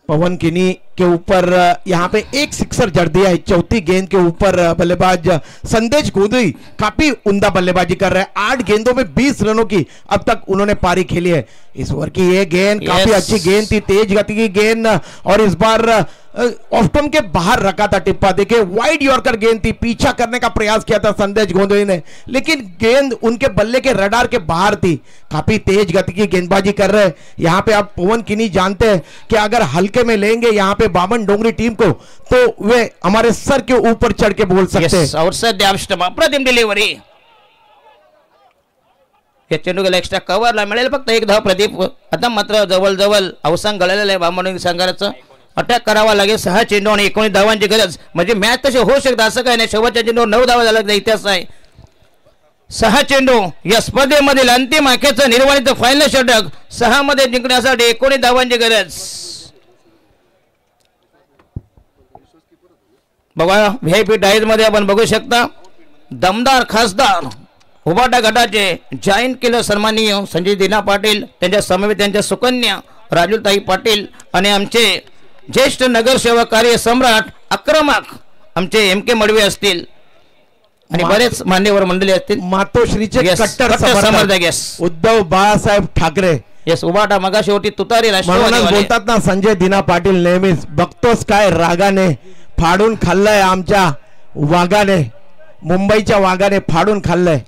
Speaker 4: पवन किनी के ऊपर यहाँ पे एक सिक्सर जड़ दिया है. चौथी गेंद के ऊपर बल्लेबाज संदेश गोदई काफी उम्दा बल्लेबाजी कर रहे हैं. 8 गेंदों में 20 रनों की अब तक उन्होंने पारी खेली है. इस ओवर की ये गेंद काफी अच्छी गेंद थी तेज गति की गेंद और इस बार ऑफ स्टंप के बाहर रखा था टिप्पा. देखिए वाइड यॉर्कर गेंद थी पीछा करने का प्रयास किया था संदेश गोंदई ने लेकिन गेंद उनके बल्ले के रडार के बाहर थी. काफी तेज गति की गेंदबाजी कर रहे हैं यहाँ पे. आप पवन किनी जानते हैं कि अगर हल्के में लेंगे यहाँ पे बामन डोंगरी टीम को तो वे हमारे सर के ऊपर चढ़ के बोल सकते हैं.
Speaker 3: और सध्या अप्रतिम डिलिव्हरी या चेंडूला एक्स्ट्रा कव्हरला मिळेल फक्त एक धाव प्रदीप. आता मात्र जवळजवळ अवसान गळालेलं आहे बामण संघाचं. अटॅक करावा लागेल. 6 चेंडू आणि 19 धावांची गरज. म्हणजे मॅच तशी होऊ शकते असं काही नाही. शेवटच्या चेंडूवर 9 धावा झाला इतिहास आहे. 6 चेंडू या स्पर्धेमधील अंतिम अखेरचं निर्वाणीचं फायनल षटक. 6 मध्ये जिंकण्यासाठी 19 धावांची गरज. बघा व्हीआयपी डाईज मध्ये आपण बघू शकता दमदार खासदार उबाटा गटाचे जॉईंट किलर सन्माननीय संजय दिना पाटील, त्यांच्या समवेत त्यांच्या सुकन्या राजूताई पाटील आणि आमचे ज्येष्ठ नगरसेवक कार्य सम्राट आक्रमक आमचे MK मडवी असतील आणि बरेच मान्यवर मंडळी असतील.
Speaker 4: मातोश्रीचे कट्टर समर्थक उद्धव बाळासाहेब ठाकरे.
Speaker 3: येस उबाटा मगाशी होती तुतारी राष्ट्रवादी
Speaker 4: बोलतात ना संजय दिना पाटील नेहमीच बघतोस काय रागाने फाडून खाल्लंय आमच्या वाघाने, मुंबईच्या वाघाने फाडून खाल्लंय.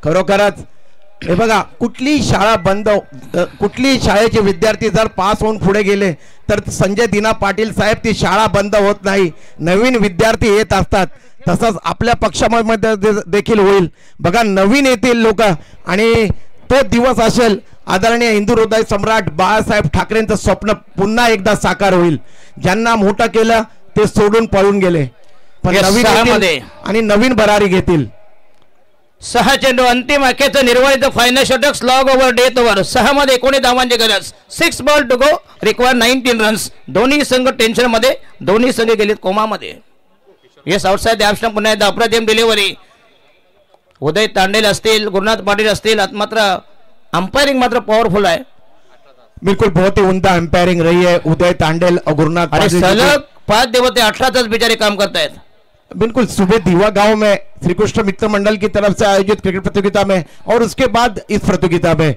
Speaker 4: खरोखरच हे बघा कुठली शाळा बंद, कुठली शाळेचे विद्यार्थी जर पास होऊन पुढे गेले तर संजय दिना पाटील साहेब ती शाळा बंद होत नाही, नवीन विद्यार्थी येत असतात. तसंच आपल्या पक्षामध्ये देखील होईल. बघा नवीन येतील लोक आणि तो दिवस असेल आदरणीय हिंदू हृदय सम्राट बाळासाहेब ठाकरेंचं स्वप्न पुन्हा एकदा साकार होईल. ज्यांना मोठं केलं ते सोडून पळून गेले पण नवीन आणि नवीन भरारी घेतील.
Speaker 3: 6 चेंडू अंतिम अखेरचं निर्वाणीचं फायनल षटक. Slog over death over. 6 मध्ये 19 धावांची गरज. 6 ball to go. Required 19 runs. दोन्ही संघ टेन्शन मध्ये, दोन्ही संघ गेलेत कोमामध्ये. येस आउटसाइड द पुन्हा एकदा अप्रतिम डिलिव्हरी. उदय तांडेल असतील, गुरुनाथ पाटील असतील. मात्र अंपायरिंग मात्र पॉवरफुल आहे.
Speaker 4: बिल्कुल बहुत ही उमदा अंपायरिंग रही है उदय तांडेल और गुरुनाथ पाटिल.
Speaker 3: सलग 5 देवते 18 तास बेचारे काम करता है.
Speaker 4: बिल्कुल सुबह दीवा गांव में श्री कृष्ण मित्र मंडल की तरफ से आयोजित क्रिकेट प्रतियोगिता में और उसके बाद इस प्रतियोगिता में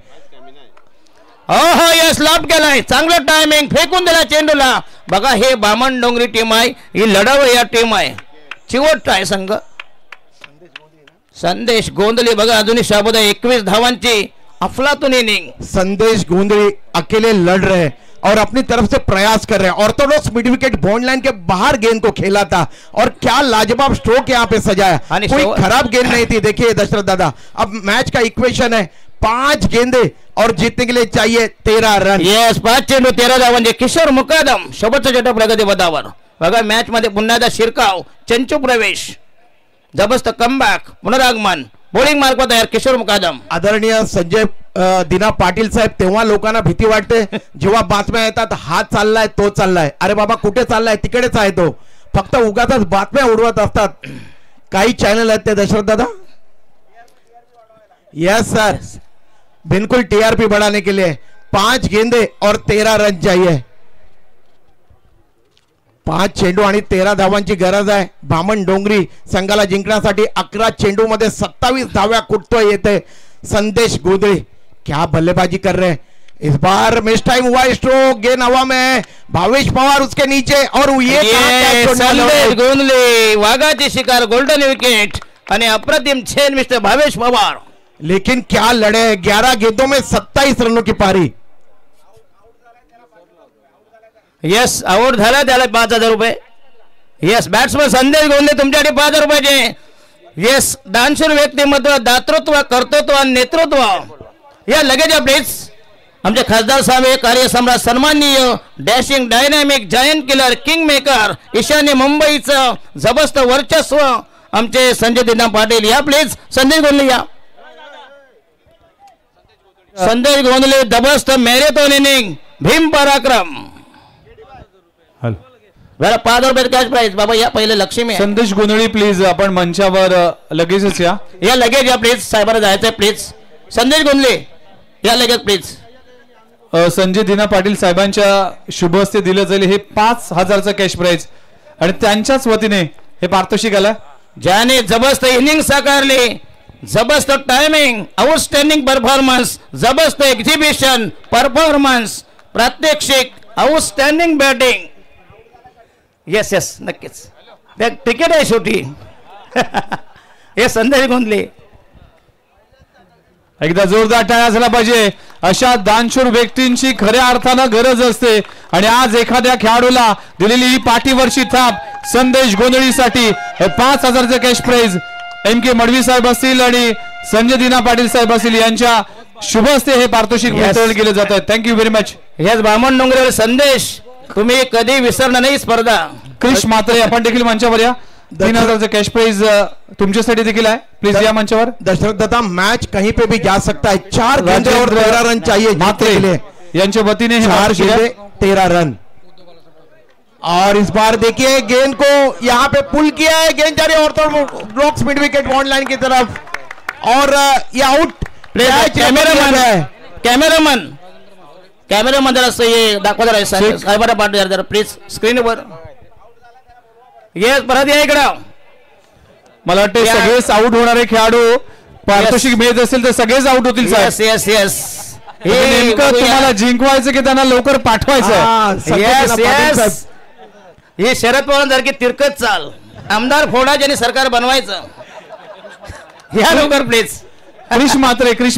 Speaker 3: यस लॉब केलाय. चांगलं टायमिंग फेकून दिला चेंडूला. बघा हे बामण डोंगरी टीम आहे, ही लढाव या टीम आहे. चिवट आहे संघ. संदेश गोंधळी बघा अजूनही शाबुद 21 धावांची अफलातून इनिंग.
Speaker 4: संदेश गोंधली अकेले लड़ रहे और अपनी तरफ से प्रयास कर रहे हैं. Orthodox mid wicket bond line के बाहर गेंद को खेला था और क्या लाजवाब स्ट्रोक यहाँ पे सजाया. कोई खराब गेंद नहीं थी. देखिए दशरथ दादा अब मैच का इक्वेशन है 5 गेंदे और जीतने के लिए चाहिए 13 रन.
Speaker 3: येस 5 चेंडू 13 धावांचे. किशोर मुकादम शेवटचा षटक प्रगती पदावर. बघा मॅच मध्ये पुन्हा एकदा शिरकाव, चंचू प्रवेश, जबरदस्त कमबॅक, पुनरागमन, बॉलिंग मार्क तयार किशोर मुकादम.
Speaker 4: आदरणीय संजय दिना पाटील साहेब तेव्हा लोकांना भीती वाटते जेव्हा बातम्या येतात हा चाललाय तो चाललाय. अरे बाबा कुठे चाललाय, तिकडेच आहे तो. फक्त उगाच बातम्या उडवत असतात काही चॅनल आहेत ते दशरथ दादा. यस सर बिल्कुल TRP बढ़ाने के लिए 5 गेंदे और 13 रन चाहिए. 5 चेंडू आणि 13 धावांची गरज आहे. बामण डोंगरी संघाला जिंकण्यासाठी 11 चेंडू मध्ये 27 धाव्या कुटतोय येते संदेश गोंधळी. क्या बल्लेबाजी कर रहे हैं इस बार. मिस टाइम हुआ. स्ट्रोक गेंद हवा में. भावेश पवार उसके नीचे और ये
Speaker 3: संदेश गोंधळी वाघाची शिकार. गोल्डन विकेट आणि अप्रतिम छेद मिस्टर भावेश पवार.
Speaker 4: लेकिन क्या लड़े. 11 गेंदों में 27 रनों की पारी.
Speaker 3: येस आउट झाला. त्याला 5,000 रुपये. येस बॅट्समन संदेश गोंधळे तुमच्याकडे 5,000 रुपयाचे. येस दानशूर व्यक्तिमत्व, दातृत्व, कर्तृत्व आणि नेतृत्व या लगेच प्लीज. आमचे खासदार साहेब कार्यसम्राट सन्माननीय dashing dynamic giant killer king maker ईशान्य मुंबईचं जबरदस्त वर्चस्व आमचे संजय दिना पाटील या प्लीज. संदेश गोंधळे या. संदेश गोंधळे जबरदस्त मॅरेथॉन इनिंग भीम पराक्रम. बरं 5,000 रुपये कॅश प्राइस. बाबा या पहिले लक्ष्मी
Speaker 2: संदेश गोंधळी प्लीज आपण मंचावर लगेचच या.
Speaker 3: या लगेच या प्लीज. साहेबांना जायचंय प्लीज. संदेश गोंधळे या लगेच प्लीज.
Speaker 2: संजय दिना पाटील साहेबांच्या शुभ हस्ते दिलं जाईल हे 5,000चं कॅश प्राइज आणि त्यांच्याच वतीने हे पारितोषिक आलं.
Speaker 3: ज्याने जबरदस्त इनिंग साकारले, जबरदस्त टायमिंग, आउटस्टँडिंग परफॉर्मन्स, जबरदस्त एक्झिबिशन परफॉर्मन्स, प्रात्यक्षिक, आउटस्टँडिंग बॅटिंग. येस येस नक्कीच तिकीट आहे शेवटी. हे संदेश गोंधळे
Speaker 2: एकदा जोरदार टाळ्या झाला पाहिजे. अशा दानशूर व्यक्तींची खऱ्या अर्थानं गरज असते आणि आज एखाद्या खेळाडूला दिलेली ही पाठीवरची थाप संदेश गोंधळीसाठी 5,000चे कॅश प्राइज MK मडवी साहेब असतील आणि संजय दिना पाटील साहेब असतील यांच्या शुभ असते हे पारितोषिक वितरण केले जात आहे. Thank you very much.
Speaker 3: याच बामण डोंगरेवर संदेश तुम्ही कधी विसरणार नाही स्पर्धा.
Speaker 2: क्रिश म्हात्रे आपण देखील मंचावर या. 3000 कॅश प्राइज तुमच्यासाठी देखील आहे. प्लीज या मंचावर.
Speaker 4: दशरथ दत्ता मैच कहीं पे भी जा सकता है. 4 गेंदें और 13 रन चाहिए
Speaker 2: म्हात्रे यांच्या वतीने
Speaker 4: 4 गेंदें 13 रन. और इस बार देखिए गेंद को यहाँ पे पुल किया है. गेंद जा रही है Orthodox mid wicket bond line की तरफ और ये आउट.
Speaker 3: कॅमेरामन जरा हे दाखवा जरा साहेबांना पाठवा जरा प्लीज स्क्रीनवर. येस परत या इकडं.
Speaker 2: मला वाटतं सगळेच आउट होणारे खेळाडू पारितोषिक मिळत असेल तर सगळेच आउट होतील साहेब.
Speaker 3: Yes yes yes.
Speaker 2: हे नेमकं तुम्हाला जिंकवायचं की त्यांना लवकर पाठवायचं.
Speaker 3: Yes yes. हे शरद पवारांसारखी तिरकत चाल आमदार फोडायचे आणि सरकार बनवायचं. या लवकर प्लीज.
Speaker 2: क्रिश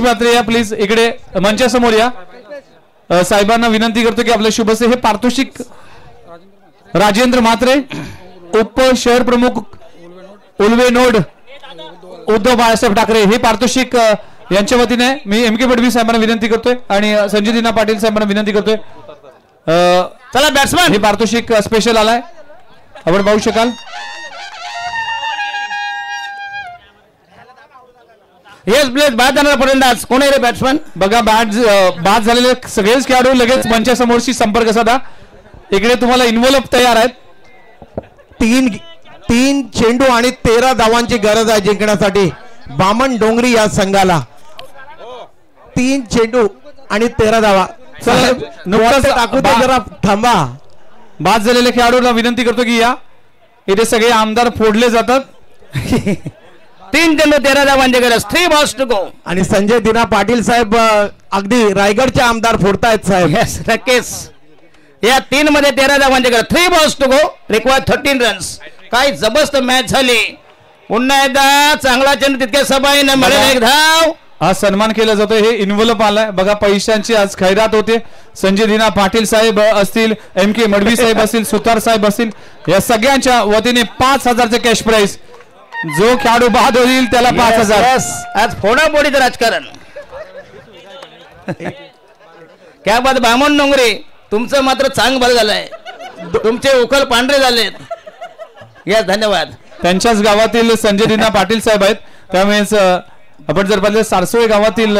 Speaker 2: म्हात्रे या प्लीज इकडे मंचासमोर या. साहेबांना विनंती करतो की आपले शुभसे हे पारितोषिक राजेंद्र म्हात्रे उप शहर प्रमुख उल्वे नोड उद्धव बाळासाहेब ठाकरे हे पारितोषिक यांच्या वतीने मी एम के पडवी साहेबांना विनंती करतोय आणि संजय दिना पाटील साहेबांना विनंती करतोय.
Speaker 3: चला बॅट्समॅन
Speaker 2: हे पारितोषिक स्पेशल आलाय आपण पाहू शकाल.
Speaker 3: येस प्लीज बाद जाणार फलंदाज कोण आहे रे बॅट्समॅन.
Speaker 2: बघा बाद झालेले सगळेच खेळाडू लगेच मंचासमोरशी संपर्क साधा. इकडे तुम्हाला इन्व्हॉल्व तयार आहेत.
Speaker 4: 3 चेंडू आणि 13 धावांची गरज आहे जिंकण्यासाठी बामण डोंगरी या संघाला. 3 चेंडू आणि 13 धावा. नुकताच टाकू दे जरा थांबा.
Speaker 2: बाद झालेल्या खेळाडूंना विनंती करतो की या इथे सगळे आमदार फोडले जातात.
Speaker 3: 3 चेंडू 13 धावांची गरज. 3 balls to go.
Speaker 4: आणि संजय दिना पाटील साहेब अगदी रायगडचे आमदार फोडतायत साहेब.
Speaker 3: येस नक्कीच. या 3 मध्ये 13 धावांची गरज. 3 balls to go. Require 13 runs. काय जबरदस्त मॅच झाली. पुन्हा एकदा चांगला चेंडू तितक्या सबाईने मिळेल 1 धाव.
Speaker 2: हा सन्मान केला जातो. हे इन्व्हॉल्व आलाय बघा. पैशांची आज खैरात होते. संजय दिना पाटील साहेब असतील एम के मडवी साहेब असतील सुतार साहेब असतील या सगळ्यांच्या वतीने 5000 कॅश प्राइज. जो खेळाडू बाद होईल त्याला 5000.
Speaker 3: आज फोडाफोडीचं राजकारण. क्या बात बामण डोंगरे तुमचं मात्र चांग बरं झालंय. तुमचे उकल पांढरे झालेत. या धन्यवाद.
Speaker 2: त्यांच्याच गावातील संजय दिना पाटील साहेब आहेत. त्यामुळेच आपण जर पाहिलं सारसोळे गावातील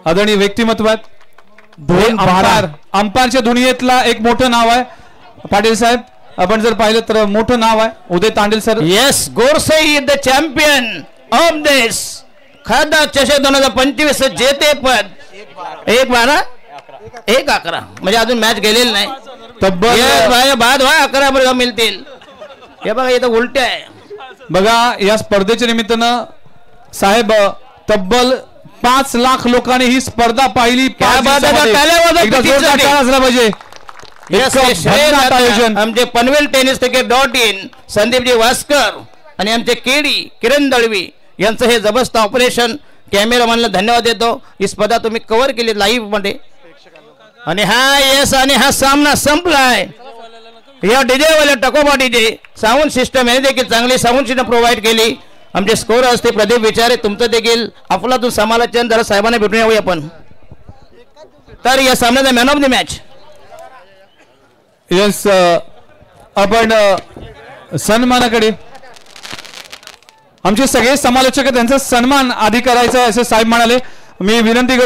Speaker 2: आदरणीय व्यक्तिमत्व आहेत. अंपायरच्या दुनियेतला एक मोठं नाव आहे पाटील साहेब. आपण जर पाहिलं तर मोठं नाव आहे Uday Tandel sir.
Speaker 3: Yes Gorsai the champion of this खासदार चषक 2025 जेतेपद 1-12 1-11 म्हणजे अजून मॅच गेलेली नाही.
Speaker 2: तब्बल
Speaker 3: बाद 11 बरोबर मिळतील. हे बघा इथं उलटे आहे.
Speaker 2: बघा या स्पर्धेच्या निमित्तानं साहेब तब्बल 5 लाख लोकांनी ही स्पर्धा पाहिली. पाहिजे.
Speaker 3: आमचे पनवेल टेनिस क्रिकेट.in संदीपजी वास्कर आणि आमचे केडी किरण दळवी यांचं हे जबरदस्त ऑपरेशन. कॅमेरामॅनला धन्यवाद देतो. ही स्पर्धा तुम्ही कव्हर केली लाईव्ह मध्ये. आणि हा येस आणि हा सामना संपलाय. या डीजे वाले टकोबा डीजे साऊंड सिस्टम याने देखील चांगली साऊंड सिस्टम प्रोव्हाइड केली. आमचे स्कोर असते प्रदीप विचारे तुमचं देखील अफलातून समालोचन जरा साहेबांना भेटून येऊया आपण. तर या सामन्याचा man of the match.
Speaker 2: Yes आपण सन्मानाकडे आमचे सगळे समालोचक त्यांचा सन्मान आधी करायचा असे साहेब म्हणाले. मी विनंती करतो.